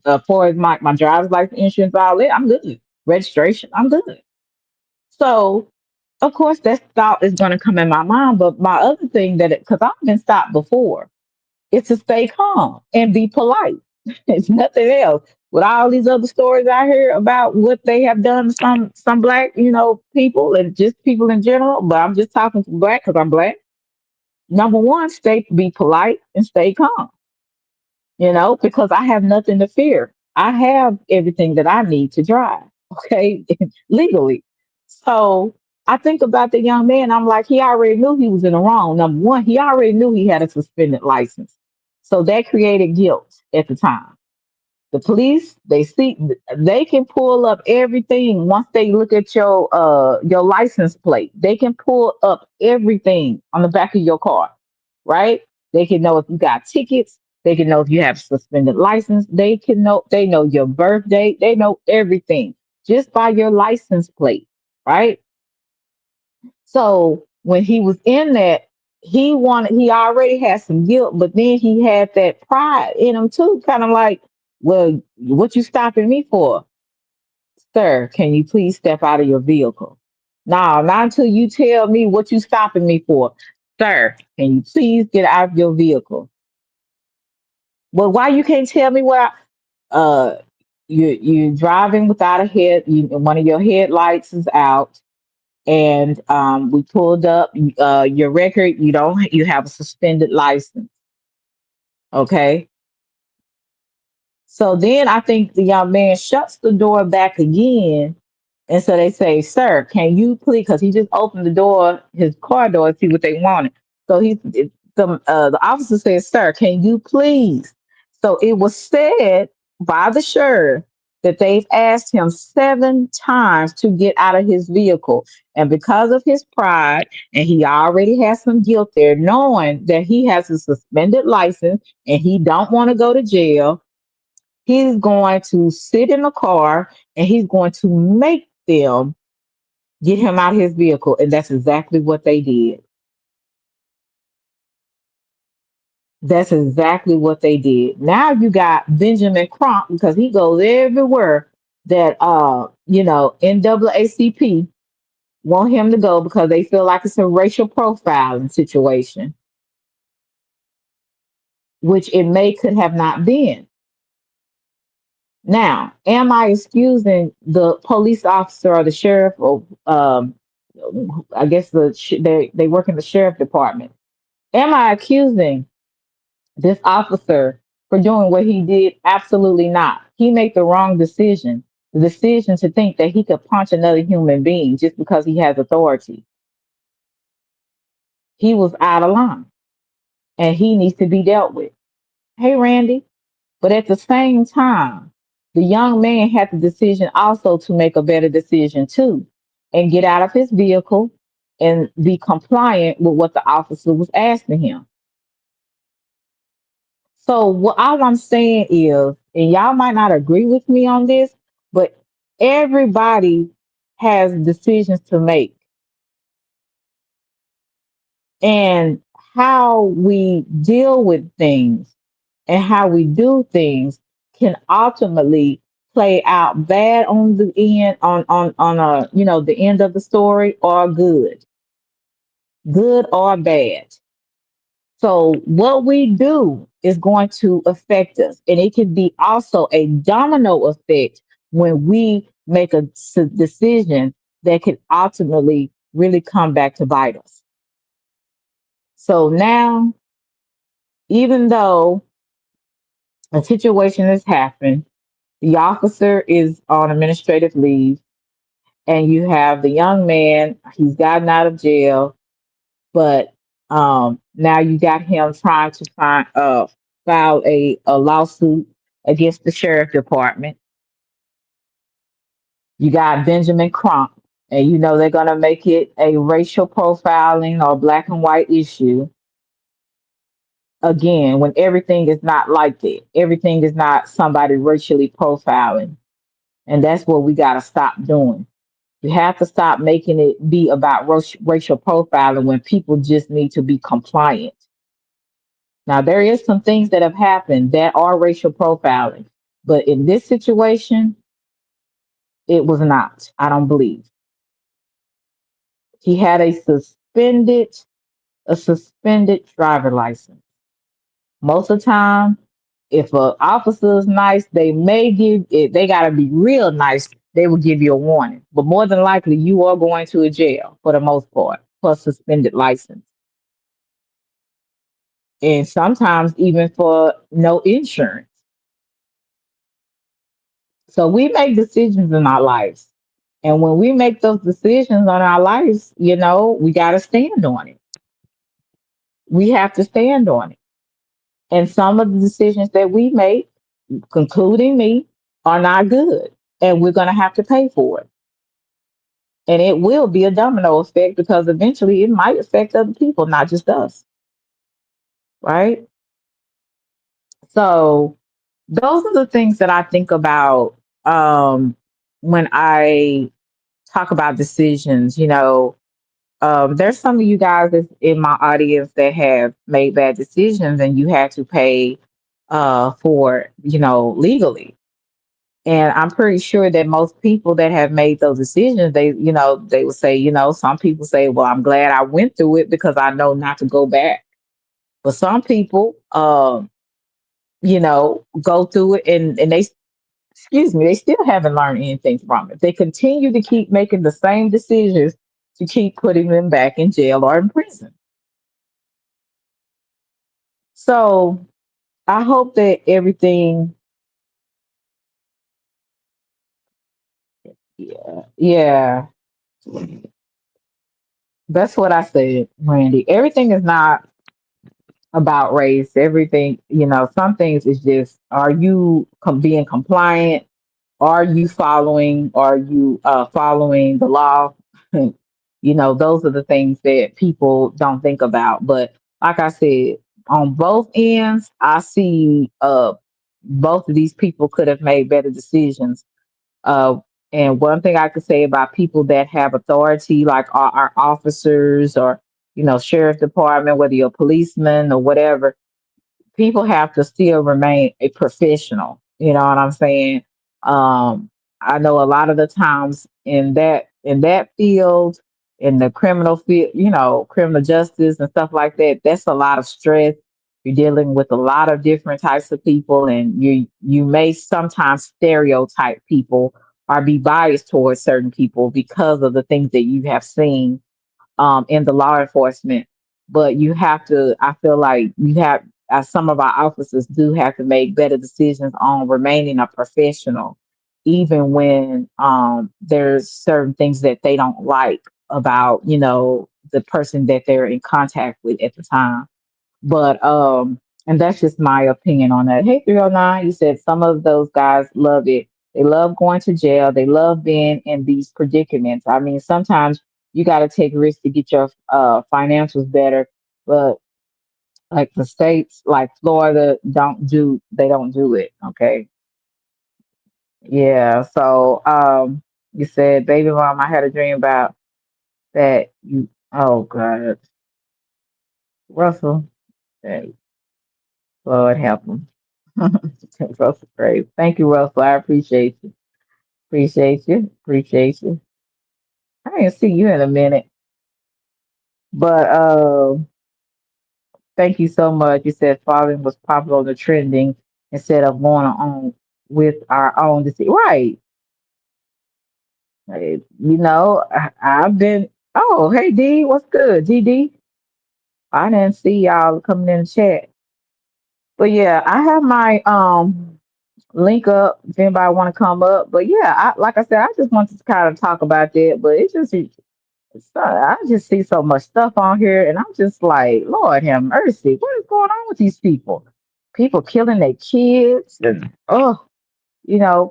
As far as my driver's license, insurance, all that, I'm good. Registration, I'm good. So, of course, that thought is going to come in my mind. But my other thing because I've been stopped before, is to stay calm and be polite. It's nothing else. With all these other stories I hear about what they have done to some black, people and just people in general, but I'm just talking to black because I'm black. Number one, be polite and stay calm, because I have nothing to fear. I have everything that I need to drive, okay, legally. So I think about the young man. I'm like, he already knew he was in the wrong. Number one, he already knew he had a suspended license. So that created guilt at the time. The police, they can pull up everything once they look at your license plate. They can pull up everything on the back of your car, right? They can know if you got tickets. They can know if you have suspended license. They know your birthday. They know everything just by your license plate, right? So when he was in that, he already had some guilt, but then he had that pride in him too, kind of like, well, what you stopping me for? Sir, can you please step out of your vehicle? No, not until you tell me what you stopping me for. Sir, can you please get out of your vehicle? Well, why you can't tell me uh you driving without a one of your headlights is out, and we pulled up your record. You have a suspended license. Okay. So then I think the young man shuts the door back again. And so they say, sir, can you please, because he just opened the door, his car door, to see what they wanted. So the officer says, sir, can you please? So it was said by the sheriff that they've asked him 7 times to get out of his vehicle. And because of his pride, and he already has some guilt there, knowing that he has a suspended license and he don't want to go to jail, he's going to sit in the car and he's going to make them get him out of his vehicle. And that's exactly what they did. That's exactly what they did. Now you got Benjamin Crump because he goes everywhere that NAACP want him to go because they feel like it's a racial profiling situation, which it may could have not been. Now, am I excusing the police officer or the sheriff or I guess they work in the sheriff department? Am I accusing this officer for doing what he did? Absolutely not. He made the wrong decision. The decision to think that he could punch another human being just because he has authority. He was out of line and he needs to be dealt with. Hey, Randy. But at the same time, the young man had the decision also to make a better decision too and get out of his vehicle and be compliant with what the officer was asking him. So what all I'm saying is, and y'all might not agree with me on this, but everybody has decisions to make. And how we deal with things and how we do things can ultimately play out bad on the end on the end of the story, or good or bad. So what we do is going to affect us, and it can be also a domino effect when we make a decision that can ultimately really come back to bite us. So now, even though a situation has happened, the officer is on administrative leave, and you have the young man, he's gotten out of jail, but now you got him trying to file a lawsuit against the sheriff department. You got Benjamin Crump, and you know they're gonna make it a racial profiling or black and white issue again when everything is not like that. Everything is not somebody racially profiling, and that's what we gotta stop doing. We have to stop making it be about racial profiling when people just need to be compliant. Now, there is some things that have happened that are racial profiling, but in this situation, it was not. I don't believe he had a suspended driver license. Most of the time, if an officer is nice, they may give it. They got to be real nice. They will give you a warning, but more than likely, you are going to a jail for the most part for a suspended license, and sometimes even for no insurance. So we make decisions in our lives. And when we make those decisions on our lives, we got to stand on it. We have to stand on it. And some of the decisions that we make, concluding me, are not good. And we're going to have to pay for it. And it will be a domino effect because eventually it might affect other people, not just us. Right. So those are the things that I think about when I talk about decisions. There's some of you guys that's in my audience that have made bad decisions and you had to pay for, legally. And I'm pretty sure that most people that have made those decisions, they would say, some people say, well, I'm glad I went through it because I know not to go back. But some people, go through it and they still haven't learned anything from it. They continue to keep making the same decisions to keep putting them back in jail or in prison. So I hope that everything, yeah, yeah, that's what I said, Randy. Everything is not about race. Everything, some things is just, are you being compliant? Are you following the law? Those are the things that people don't think about. But like I said, on both ends, I see both of these people could have made better decisions. Uh, and one thing I could say about people that have authority, like our officers or, sheriff department, whether you're a policeman or whatever, people have to still remain a professional. You know what I'm saying? Um, I know a lot of the times in that field, in the criminal field, criminal justice and stuff like that, that's a lot of stress. You're dealing with a lot of different types of people, and you may sometimes stereotype people or be biased towards certain people because of the things that you have seen in the law enforcement. But you have to, I feel like you have, some of our officers do have to make better decisions on remaining a professional, even when there's certain things that they don't like about, the person that they're in contact with at the time. But and that's just my opinion on that. Hey, 309, you said some of those guys love it. They love going to jail. They love being in these predicaments. I mean, sometimes you got to take risks to get your financials better, but like the states like Florida they don't do it. Okay. Yeah. So you said, baby mom, I had a dream about that you, oh God, Russell, hey, Lord help him. Russell, great. Thank you, Russell. I appreciate you. Appreciate you. Appreciate you. I didn't see you in a minute, but thank you so much. You said following was popular on the trending instead of going on with our own decision. Right. I've been. Oh, hey D, what's good, GD? I didn't see y'all coming in the chat, but yeah, I have my link up if anybody want to come up. But yeah, like I said, I just wanted to kind of talk about that. But I just see so much stuff on here, and I'm just like, Lord have mercy, what is going on with these people? People killing their kids, and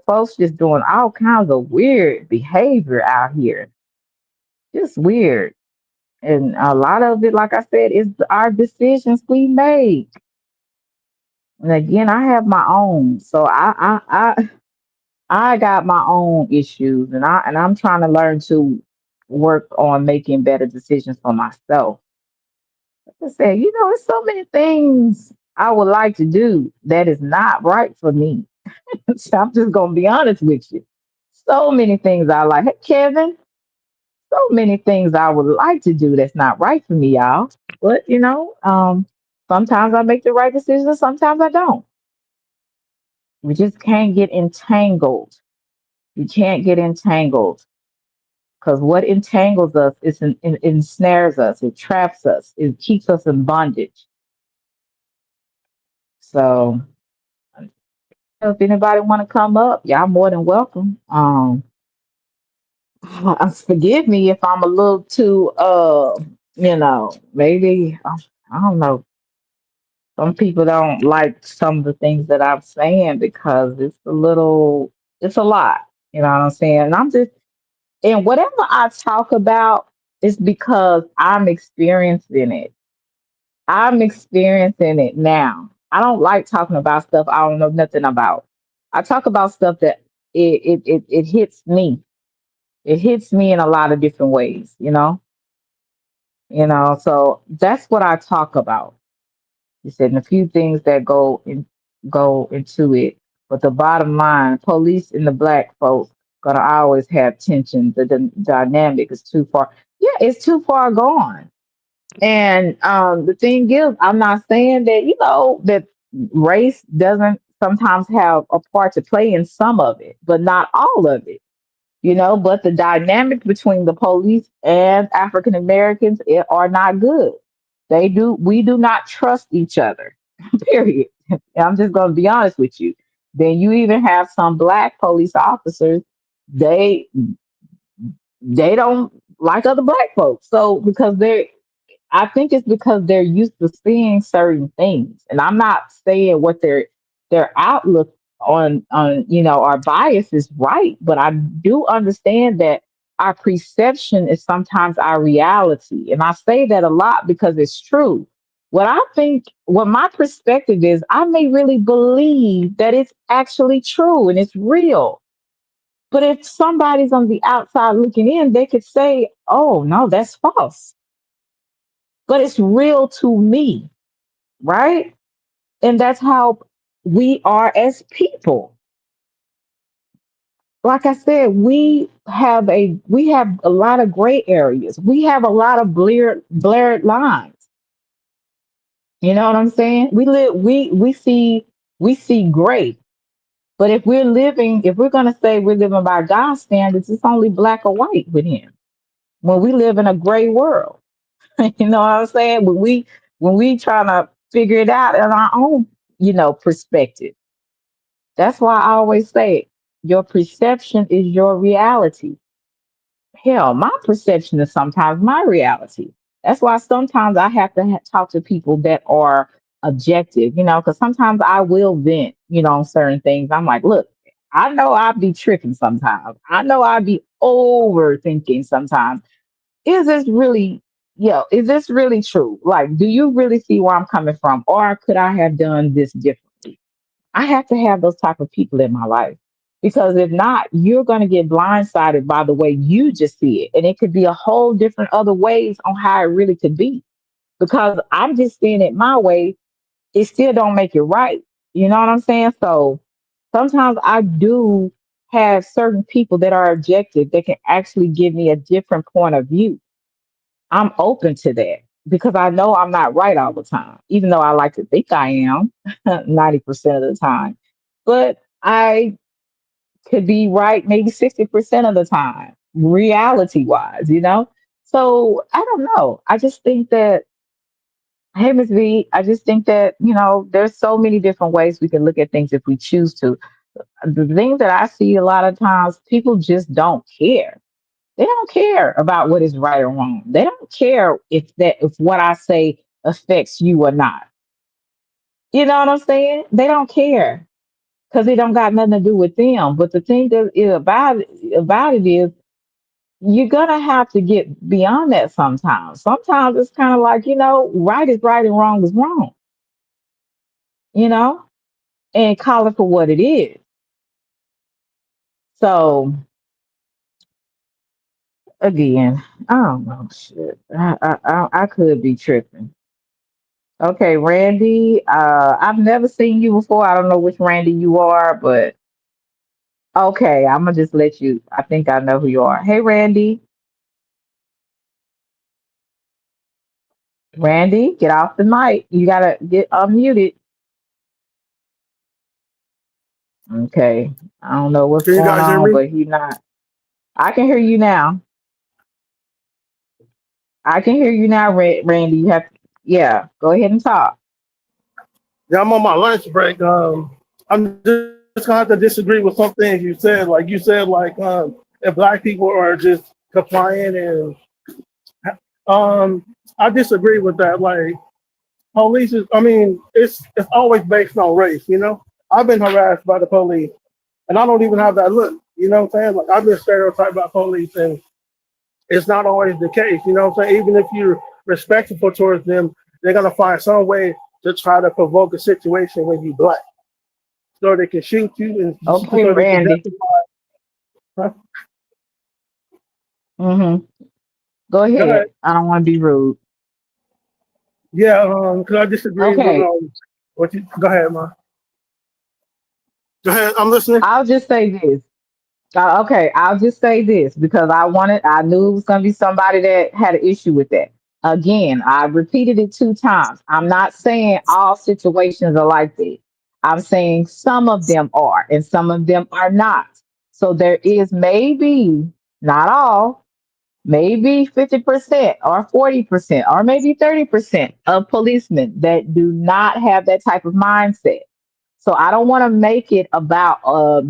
folks just doing all kinds of weird behavior out here, just weird. And a lot of it, like I said, is our decisions we make. And again, I have my own, so I got my own issues, and I'm trying to learn to work on making better decisions for myself. I said, there's so many things I would like to do that is not right for me. So I'm just gonna be honest with you. So many things I like. Hey, Kevin, so many things I would like to do that's not right for me, y'all. But sometimes I make the right decisions, sometimes I don't. We just can't get entangled. You can't get entangled because what entangles us is it ensnares us, it traps us, it keeps us in bondage. So if anybody want to come up, y'all more than welcome. Forgive me if I'm a little too maybe I don't know. Some people don't like some of the things that I'm saying because it's a lot. You know what I'm saying? And whatever I talk about is because I'm experiencing it. I'm experiencing it now. I don't like talking about stuff I don't know nothing about. I talk about stuff that it hits me. It hits me in a lot of different ways, so that's what I talk about. You said and a few things that go into it. But the bottom line, police and the black folks gonna always have tension. The dynamic is too far. Yeah, it's too far gone. And the thing is, I'm not saying that that race doesn't sometimes have a part to play in some of it, but not all of it. But the dynamic between the police and African Americans are not good. We do not trust each other. Period. I'm just going to be honest with you. Then you even have some black police officers. They they don't like other black folks. So because I think it's because they're used to seeing certain things, and I'm not saying what their outlook on our bias is right, but I do understand that our perception is sometimes our reality, and I say that a lot because it's true. What my perspective is, I may really believe that it's actually true and it's real. But if somebody's on the outside looking in, they could say, "Oh no, that's false," but it's real to me, right? And that's how we are as people. Like I said, we have a lot of gray areas. We have a lot of blurred lines. You know what I'm saying? We see gray. But if we're gonna say we're living by God's standards, it's only black or white with him. When we live in a gray world. You know what I'm saying? When we trying to figure it out in our own, perspective. That's why I always say your perception is your reality. Hell, my perception is sometimes my reality. That's why sometimes I have to talk to people that are objective, because sometimes I will vent, on certain things. I'm like, look, I know I'd be tripping sometimes. I know I'd be overthinking sometimes. Is this really true? Like, do you really see where I'm coming from? Or could I have done this differently? I have to have those type of people in my life. Because if not, you're going to get blindsided by the way you just see it. And it could be a whole different other ways on how it really could be. Because I'm just seeing it my way, it still don't make it right. You know what I'm saying? So sometimes I do have certain people that are objective that can actually give me a different point of view. I'm open to that because I know I'm not right all the time, even though I like to think I am 90% of the time. But I could be right maybe 60% of the time, reality wise, you know? So I don't know. I just think that, hey, Ms. V, I just think that, there's so many different ways we can look at things if we choose to. The things that I see a lot of times, people just don't care. They don't care about what is right or wrong. They don't care if what I say affects you or not. You know what I'm saying? They don't care because it don't got nothing to do with them. But the thing that is about it is you're gonna have to get beyond that sometimes. Sometimes it's kind of like, right is right and wrong is wrong, you know, and call it for what it is. So again, I don't know shit. I could be tripping. Okay, Randy. I've never seen you before. I don't know which Randy you are, but okay, I'm gonna just let you. I think I know who you are. Hey, Randy. Randy, get off the mic. You gotta get unmuted. Okay. I don't know what's
Can you
going
guys hear
on,
me?
but he not. I can hear you now. I can hear you now, Randy. You have, yeah. Go ahead and talk.
Yeah, I'm on my lunch break. I'm just gonna have to disagree with some things you said. Like you said, if black people are just compliant and um, I disagree with that. Like police is, I mean, it's always based on race. You know, I've been harassed by the police, and I don't even have that look. You know what I'm saying? Like I've been stereotyped by police, and it's not always the case. You know what I'm saying? Even if you're respectful towards them, they're gonna find some way to try to provoke a situation when you black, so they can shoot you and
Okay,
so they can
Randy.
justify. Huh?
Mm-hmm. Go
Go ahead.
ahead. I don't want to be rude.
Yeah, because I disagree with
Okay.
what you. Go ahead, man. Go ahead. I'm listening.
I'll just say this. Okay, I'll just say this because I knew it was going to be somebody that had an issue with that. Again, I repeated it 2 times. I'm not saying all situations are like that. I'm saying some of them are and some of them are not. So there is maybe, not all, maybe 50% or 40% or maybe 30% of policemen that do not have that type of mindset. So I don't want to make it about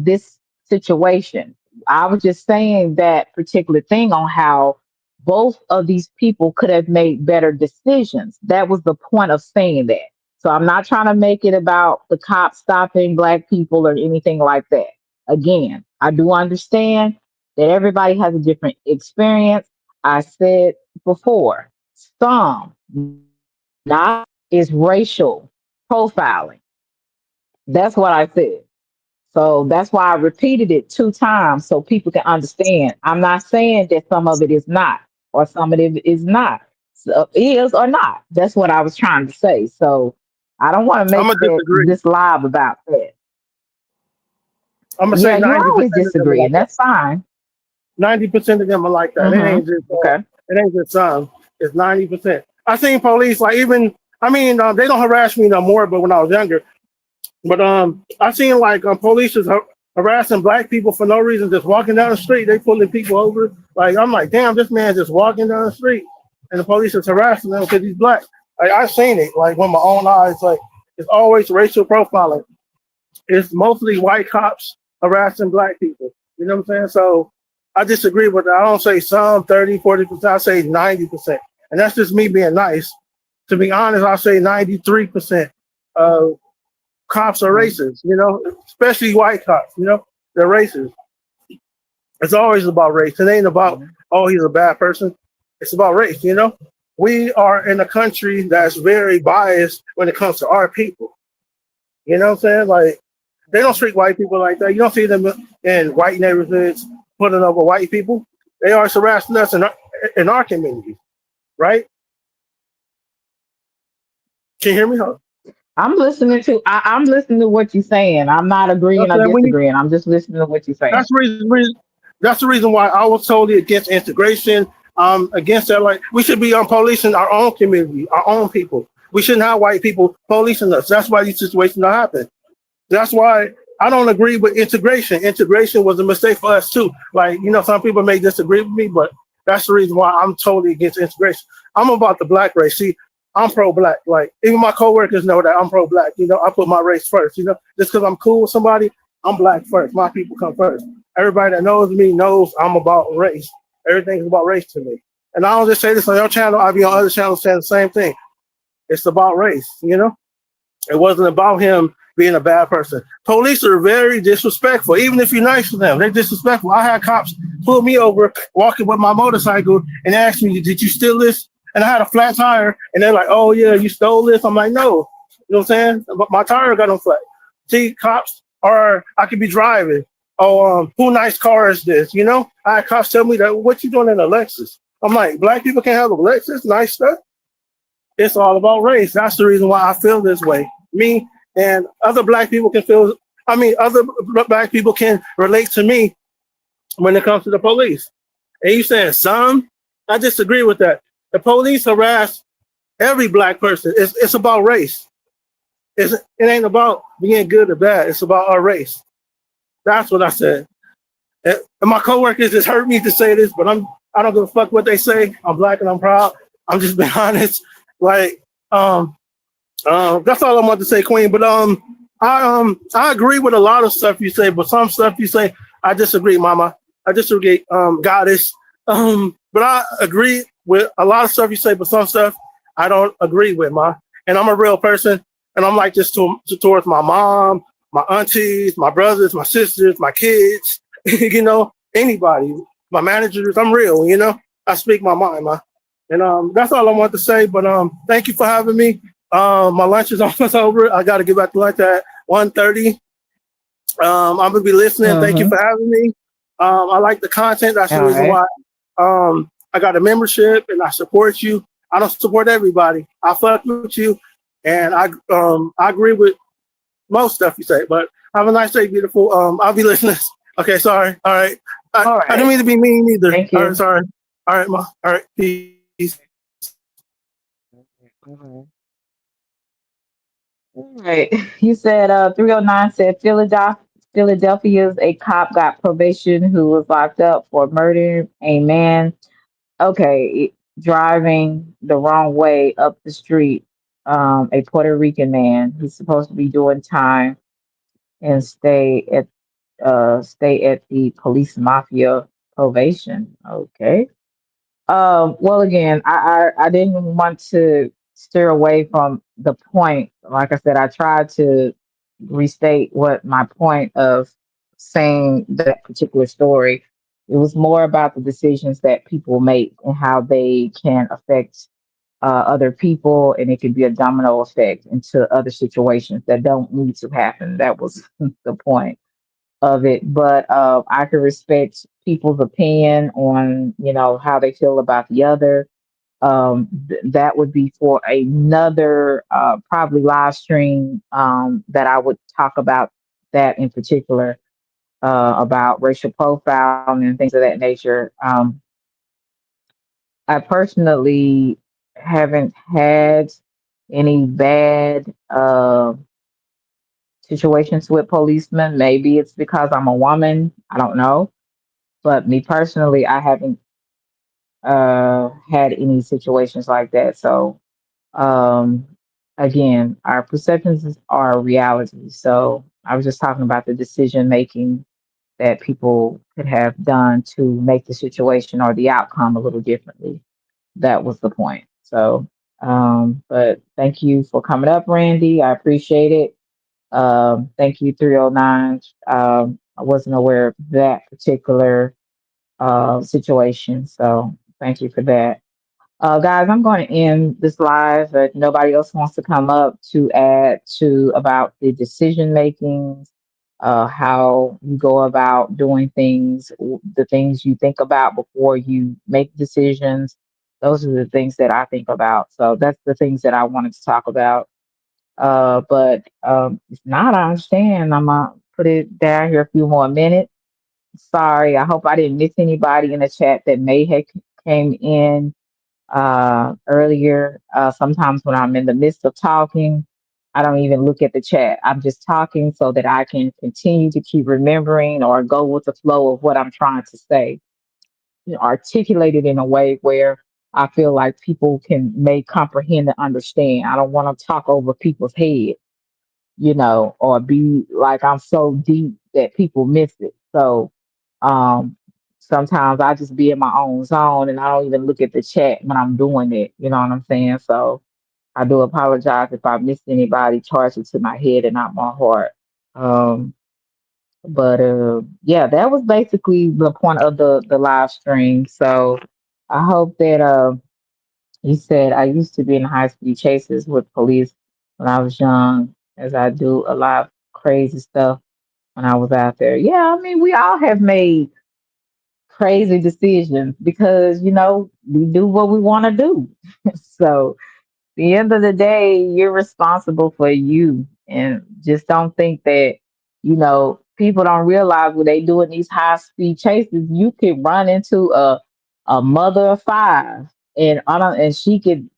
this situation. I was just saying that particular thing on how both of these people could have made better decisions. That was the point of saying that. So I'm not trying to make it about the cops stopping black people or anything like that. Again, I do understand that everybody has a different experience. I said before, some, not, is racial profiling. That's what I said. So that's why I repeated it 2 times so people can understand. I'm not saying that some of it is not, or some of it is not, so is or not. That's what I was trying to say. So I don't want to
I'm
make
gonna
that
disagree.
this live about that.
I'm gonna say
Yeah, you always
90% of them are
disagree,
like
and
that.
that's fine.
90% of them are like that. It
Mm-hmm.
ain't just
Okay.
it ain't just some. It's 90%. I seen police like even. I mean, they don't harass me no more. But when I was younger, but I seen police is harassing black people for no reason, just walking down the street. They pulling people over. Like I'm like, damn, this man just walking down the street, and the police is harassing him because he's black. Like I seen it like with my own eyes. Like it's always racial profiling. It's mostly white cops harassing black people. You know what I'm saying? So I disagree with that. I don't say some 30, 40%. I say 90%, and that's just me being nice. To be honest, I say 93% of cops are racist, you know, especially white cops, you know, they're racist. It's always about race. It ain't about,
Mhm.
oh, he's a bad person. It's about race, you know. We are in a country that's very biased when it comes to our people. You know what I'm saying? Like, they don't treat white people like that. You don't see them in white neighborhoods putting over white people. They are harassing us in our communities, right? Can you hear me? Huh?
I'm listening to what you're saying. I'm not agreeing or
Okay, when you,
disagreeing. I'm just listening to what you're saying.
that's the that's the reason why I was totally against integration. Against that, like we should be policing our own community, our own people. We shouldn't have white people policing us. That's why these situations don't happen. That's why I don't agree with integration. Integration was a mistake for us too. Like, some people may disagree with me, but that's the reason why I'm totally against integration. I'm about the black race. See, I'm pro-black. Like, even my coworkers know that I'm pro-black. I put my race first. Just because I'm cool with somebody, I'm black first. My people come first. Everybody that knows me knows I'm about race. Everything's about race to me. And I don't just say this on your channel. I'll be on other channels saying the same thing. It's about race. It wasn't about him being a bad person. Police are very disrespectful, even if you're nice to them. They're disrespectful. I had cops pull me over walking with my motorcycle and ask me, "Did you steal this?" And I had a flat tire, and they're like, "Oh yeah, you stole this." I'm like, "No," you know what I'm saying? But my tire got on flat. See, cops are. I could be driving. Oh, who nice car is this? I had cops tell me that, "What you doing in a Lexus?" I'm like, "Black people can't have a Lexus, nice stuff." It's all about race. That's the reason why I feel this way. Me and other black people can feel. I mean, other black people can relate to me when it comes to the police. And you saying some? I disagree with that. The police harass every black person. It's about race. It ain't about being good or bad. It's about our race. That's what I said. And my coworkers just hurt me to say this, but I don't give a fuck what they say. I'm black and I'm proud. I'm just being honest. Like, that's all I want to say, Queen. But I agree with a lot of stuff you say, but some stuff you say I disagree, Mama. I disagree, Goddess. But I agree with a lot of stuff you say, but some stuff I don't agree with, Ma. And I'm a real person, and I'm like this towards my mom, my aunties, my brothers, my sisters, my kids. Anybody, my managers. I'm real. I speak my mind, Ma. And that's all I want to say. But thank you for having me. My lunch is almost over. I got to get back to lunch at 1:30. I'm gonna be listening. Thank you
Mm-hmm.
for having me. I like the content. That's the
All
reason
right.
why I got a membership and I support you. I don't support everybody. I fuck with you, and I agree with most stuff you say. But have a nice day, beautiful. I'll be listening. Okay, sorry. All right.
All
I didn't
right.
mean to be mean either.
Thank
All right,
you.
sorry. All right, ma. All right, peace.
All right. You said 309 said Philadelphia's a cop got probation who was locked up for murdering a man. Okay, driving the wrong way up the street. A Puerto Rican man who's supposed to be doing time and stay at the police mafia probation. Okay. Well, again, I didn't want to steer away from the point. Like I said, I tried to restate what my point of saying that particular story. It was more about the decisions that people make and how they can affect other people, and it can be a domino effect into other situations that don't need to happen. That was the point of it. But I can respect people's opinion on, how they feel about the other. That would be for another probably live stream that I would talk about that in particular about racial profiling and things of that nature. I personally haven't had any bad situations with policemen. Maybe it's because I'm a woman. I don't know. But me personally, I haven't had any situations like that. So um, again, our perceptions are reality. So I was just talking about the decision making that people could have done to make the situation or the outcome a little differently. That was the point. So, but thank you for coming up, Randy. I appreciate it. Thank you, 309. I wasn't aware of that particular situation. So thank you for that. Guys, I'm going to end this live. If nobody else wants to come up to add to about the decision making, how you go about doing things, the things you think about before you make decisions. Those are the things that I think about. So that's the things that I wanted to talk about. But if not, I understand. I'm gonna put it down here a few more minutes. Sorry, I hope I didn't miss anybody in the chat that may have came in earlier. Sometimes when I'm in the midst of talking, I don't even look at the chat. I'm just talking so that I can continue to keep remembering or go with the flow of what I'm trying to say, articulate it in a way where I feel like people may comprehend and understand. I don't want to talk over people's head, or be like I'm so deep that people miss it. So um sometimes I just be in my own zone and I don't even look at the chat when I'm doing it. You know what I'm saying? So I do apologize if I missed anybody. Charge it to my head and not my heart. Um but yeah, that was basically the point of the live stream. So I hope that he said, I used to be in high speed chases with police when I was young, as I do a lot of crazy stuff when I was out there. Yeah, I mean, we all have made crazy decisions because, we do what we want to do. So, the end of the day, you're responsible for you. And just don't think that, people don't realize when they doing these high speed chases, you could run into a mother of five and she could,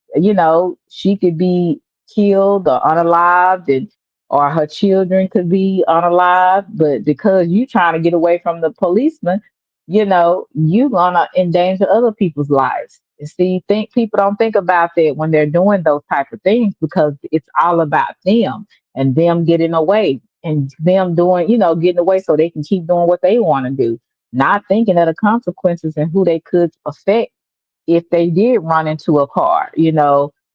she could be killed or unalived and or her children could be unalived, but because you trying to get away from the policeman, you gonna endanger other people's lives. And see, think people don't think about that when they're doing those type of things because it's all about them and them getting away and them doing, getting away so they can keep doing what they want to do, not thinking of the consequences and who they could affect if they did run into a car,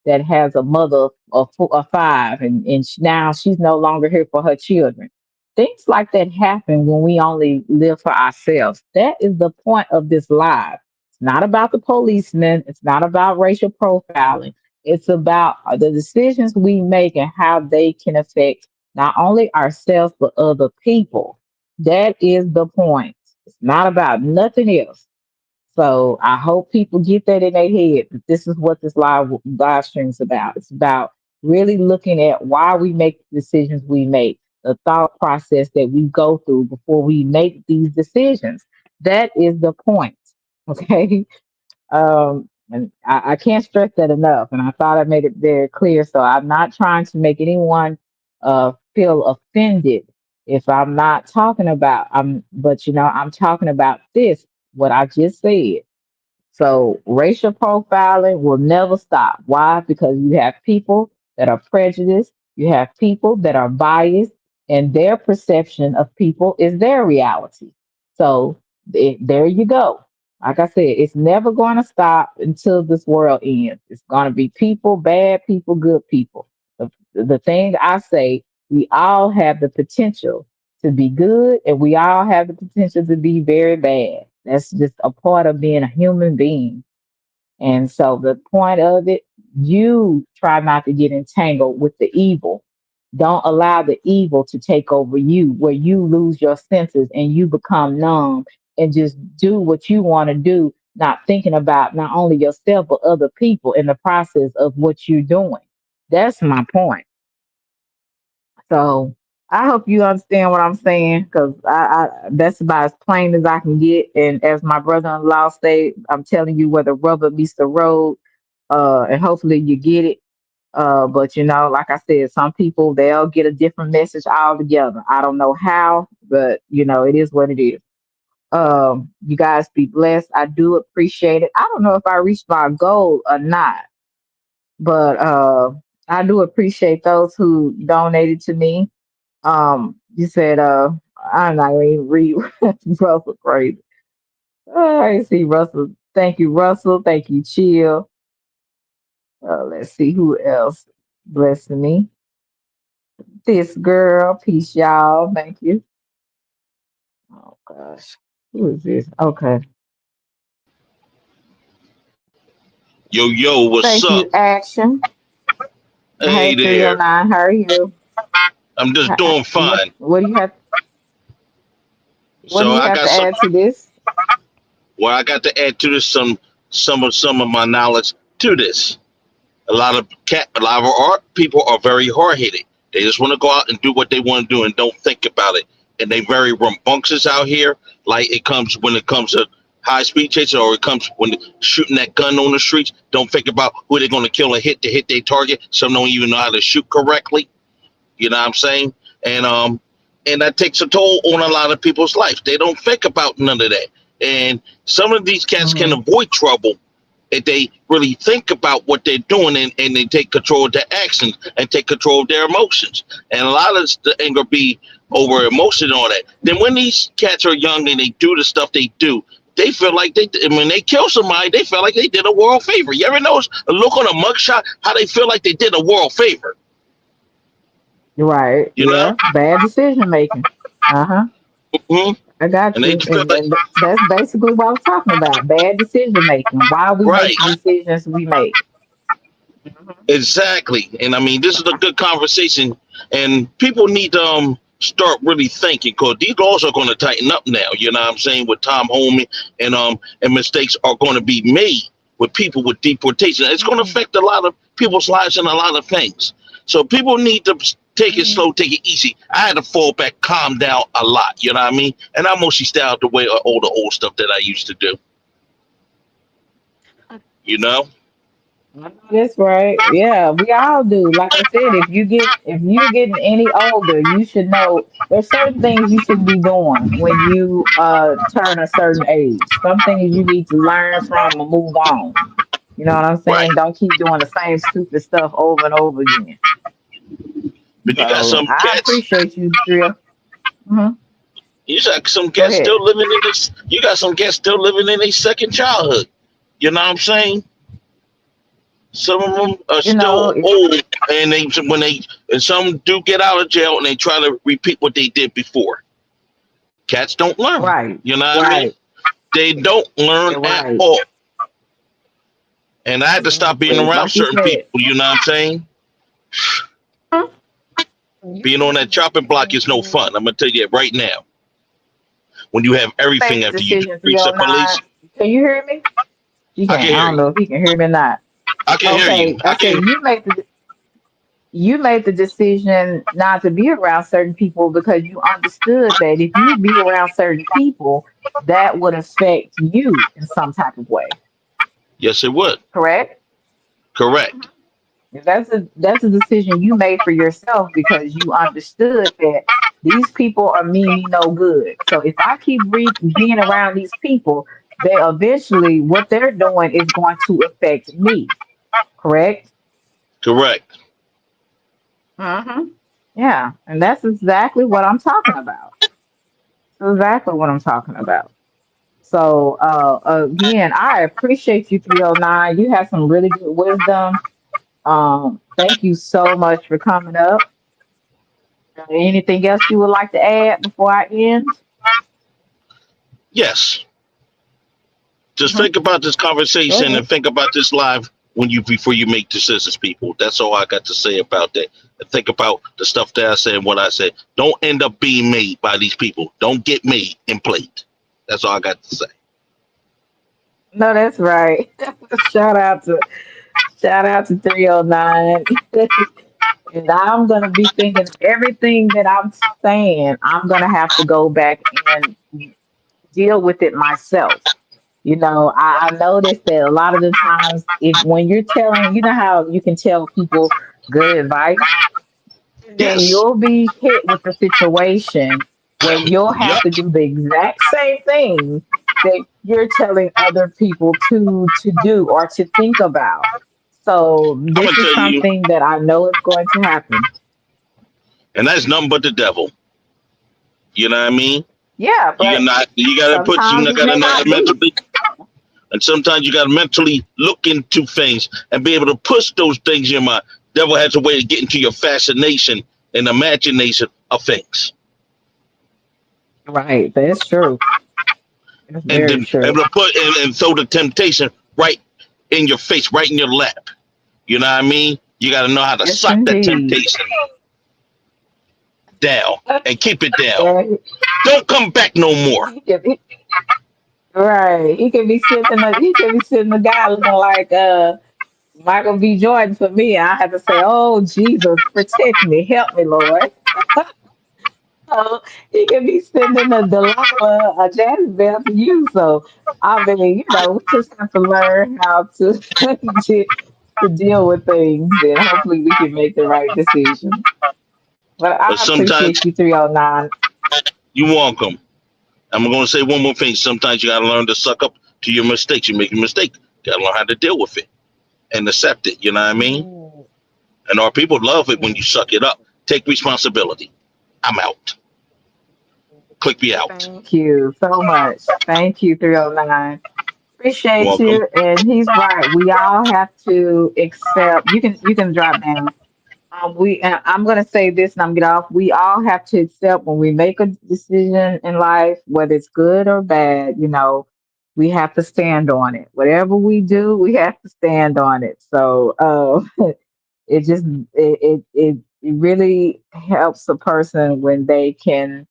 that has a mother of five and now she's no longer here for her children. Things like that happen when we only live for ourselves. That is the point of this live. It's not about the policeman. It's not about racial profiling. It's about the decisions we make and how they can affect not only ourselves, but other people. That is the point. It's not about nothing else. So I hope people get that in their head that this is what this live stream is about. It's about really looking at why we make the decisions we make, the thought process that we go through before we make these decisions. That is the point. Okay. And I can't stress that enough. And I thought I made it very clear. So I'm not trying to make anyone feel offended if I'm not talking about but I'm talking about this, what I just said. So racial profiling will never stop. Why? Because you have people that are prejudiced, you have people that are biased, and their perception of people is their reality. So there you go. Like I said, it's never going to stop until this world ends. It's going to be people, bad people, good people. The thing I say, we all have the potential to be good, and we all have the potential to be very bad. That's just a part of being a human being. And so the point of it, you try not to get entangled with the evil. Don't allow the evil to take over you, where you lose your senses and you become numb and just do what you want to do, not thinking about not only yourself, but other people in the process of what you're doing. That's my point. So I hope you understand what I'm saying, because I that's about as plain as I can get. And as my brother-in-law say, I'm telling you where the rubber meets the road, and hopefully you get it. But like I said, some people they'll get a different message altogether. I don't know how, but it is what it is. You guys be blessed. I do appreciate it. I don't know if I reached my goal or not, but I do appreciate those who donated to me. You said, I'm not gonna even read Russell crazy. I see Russell. Thank you, Russell. Thank you, Chill. Let's see who else blessing me. This girl, peace, y'all. Thank you. Oh gosh, who is this? Okay.
Yo, yo, what's
Thank you,
up?
Action.
Hey
Hey,
there.
309. How are you?
I'm just doing fine.
What do you have? What do
So
you
I
have
got
to
some.
add to this?
Well, I got to add to this some of my knowledge to this. A lot of our people are very hard headed. They just want to go out and do what they want to do and don't think about it. And they very rambunctious out here. Like when it comes to high speed chasing, or it comes when shooting that gun on the streets. Don't think about who they're going to kill or hit to hit their target. Some don't even know how to shoot correctly. You know what I'm saying? And that takes a toll on a lot of people's life. They don't think about none of that. And some of these cats can avoid trouble if they really think about what they're doing, and they take control of their actions and take control of their emotions. And a lot of the anger be over emotion and all that. Then when these cats are young and they do the stuff they do, they feel like when they kill somebody, they feel like they did a world favor. You ever notice a look on a mugshot, how they feel like they did a world favor?
Right.
You know?
Bad decision making. Uh-huh.
Mm-hmm.
I got
And
you.
they feel
And that's basically what I'm talking about. Bad decision making. Why we
right.
make the decisions we make.
Exactly. And I mean, this is a good conversation, and people need to start really thinking, because these laws are going to tighten up now. You know what I'm saying? With Tom Homey, and mistakes are going to be made with people with deportation. It's going to affect a lot of people's lives and a lot of things. So people need to take it slow, take it easy. I had to fall back, calm down a lot. You know what I mean? And I mostly stay out the way of all the old stuff that I used to do. You know?
That's right. Yeah, we all do. Like I said, if you're getting any older, you should know there's certain things you should be doing when you turn a certain age. Some things you need to learn from and move on. You know what I'm
Right.
saying? Don't keep doing the same stupid stuff over and over again.
But you got
So
some
I
cats.
appreciate you, Trill. hmm
You got some
Go
cats
ahead.
still living in this. You got some cats still living in a second childhood. You know what I'm saying? Some of them are
You know,
still old, and and some do get out of jail, and they try to repeat what they did before. Cats don't learn.
right,
You know what I mean?
right,
They don't learn at
right.
all. And I had to stop being
Exactly.
around
Like you
certain
said.
people. You know what I'm saying? Being on that chopping block is no fun. I'm gonna tell you it right now. When you have everything
Make the
after you
decision
decrease the
309.
police,
Can you hear me? You
I
can't.
can
I
hear
don't
you.
know if he can hear me or not.
I can hear you.
Okay. I said you made the decision not to be around certain people because you understood that if you be around certain people, that would affect you in some type of way.
Yes, it would.
Correct?
Correct.
That's a decision you made for yourself because you understood that these people are mean me no good. So if I keep being around these people, they eventually what they're doing is going to affect me. Correct?
Correct.
hmm Yeah, and that's exactly what I'm talking about. Exactly what I'm talking about. So again, I appreciate you, 309. You have some really good wisdom. Thank you so much for coming up. Anything else you would like to add before I end?
Yes. Just
hmm
think about this
Go
conversation
ahead.
and think about this live before you make decisions, people. That's all I got to say about that. And think about the stuff that I said and what I said. Don't end up being made by these people. Don't get made and played. That's all I got to say.
No, that's right. shout out to shout out to 309. And I'm gonna be thinking everything that I'm saying, I'm gonna have to go back and deal with it myself. I noticed that a lot of the times if when you're telling, you know how you can tell people good advice, then
Yes.
you'll be hit with a situation where you'll have
Yup.
to do the exact same thing that you're telling other people to do or to think about. So
I'm gonna
this is
tell you,
something that I know is going to happen.
and that's nothing but the devil. You know what I mean?
Yeah, but
You
sometimes it
gotta
may
not
not be.
mentally, and sometimes you gotta mentally look into things and be able to push those things in your mind. Devil has a way to get into your fascination and imagination of things,
Right, that's true. That's
and
very
then able
true.
to put and throw the temptation right in your face, right in your lap. You know what I mean? You gotta know how to
Yes,
sock that
indeed.
temptation down and keep it down.
Yeah,
Don't come back no more.
he can be, right. He can be sitting. He can be sitting. The guy looking like Michael B. Jordan for me. I have to say, oh Jesus, protect me, help me, Lord. So he can be sending a Delilah, a Jezebel to you. So I mean, we just have to learn how to to deal with things, and hopefully we can make the right decision. But
But
I
sometimes
appreciate you, 309.
you welcome. I'm going to say one more thing. Sometimes you got to learn to suck up to your mistakes. You make a mistake. Got to learn how to deal with it and accept it. You know what I mean?
Mm,
And our people love it when you
mm.
suck it up. Take responsibility. I'm out. Click me out.
Thank you so much. Thank you, 309. Appreciate
Welcome.
you. And he's right. We all have to accept. You can drop down. I'm gonna say this and I'm get off. We all have to accept when we make a decision in life, whether it's good or bad. We have to stand on it. Whatever we do, we have to stand on it. So, it just it really helps a person when they can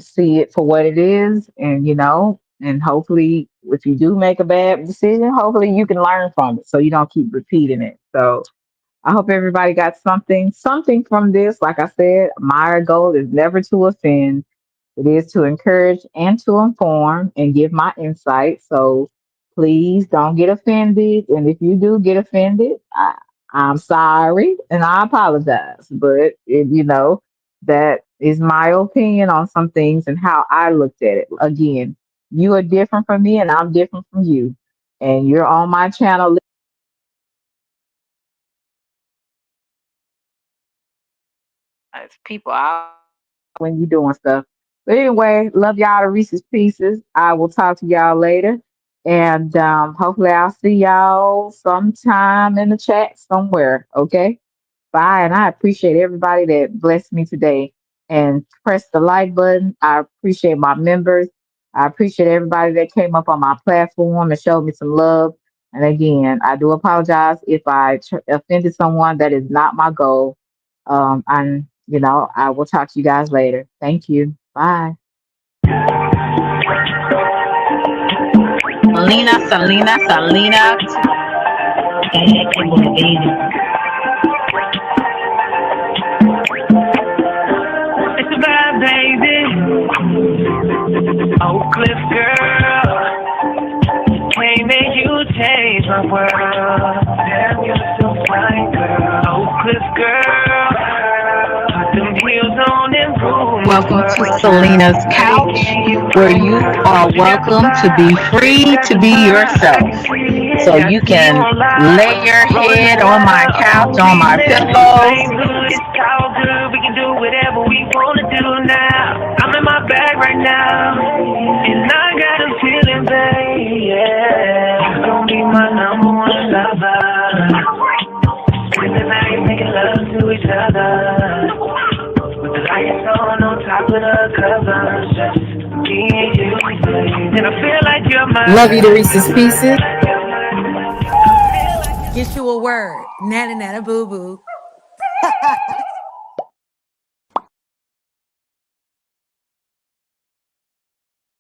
see it for what it is, and hopefully if you do make a bad decision, hopefully you can learn from it so you don't keep repeating it. So I hope everybody got something from this. Like I said, my goal is never to offend. It is to encourage and to inform and give my insight. So please don't get offended. And if you do get offended, I'm sorry and I apologize. But that is my opinion on some things and how I looked at it. Again, you are different from me and I'm different from you. And you're on my channel. It's people out when you're doing stuff. But anyway, love y'all to Reese's Pieces. I will talk to y'all later. And hopefully I'll see y'all sometime in the chat somewhere. Okay. Bye. And I appreciate everybody that blessed me today and press the like button. I appreciate my members. I appreciate everybody that came up on my platform and showed me some love. And again, I do apologize if I offended someone. That is not my goal. And I will talk to you guys later. Thank you. Bye. Selena.
It's a bad baby. Oak Cliff girl. Way made you change my world. Damn, you're so fine, girl. Oak Cliff girl. Put them heels on and prove my
Welcome to
worth.
Selena's Couch, where you are welcome to be free to be yourself. So you can lay your head on my couch, on my pillows.
It's all good. We can do whatever we wanna do now. I'm in my bag right now, and I got a feeling, babe. Yeah, you gon' be my number one lover. Spend the night making love to each other, with the lights on top of the covers. Just me and you, babe. And I feel like you're my
Love you to Reese's Pieces.
Get you a word. Nana nana boo boo.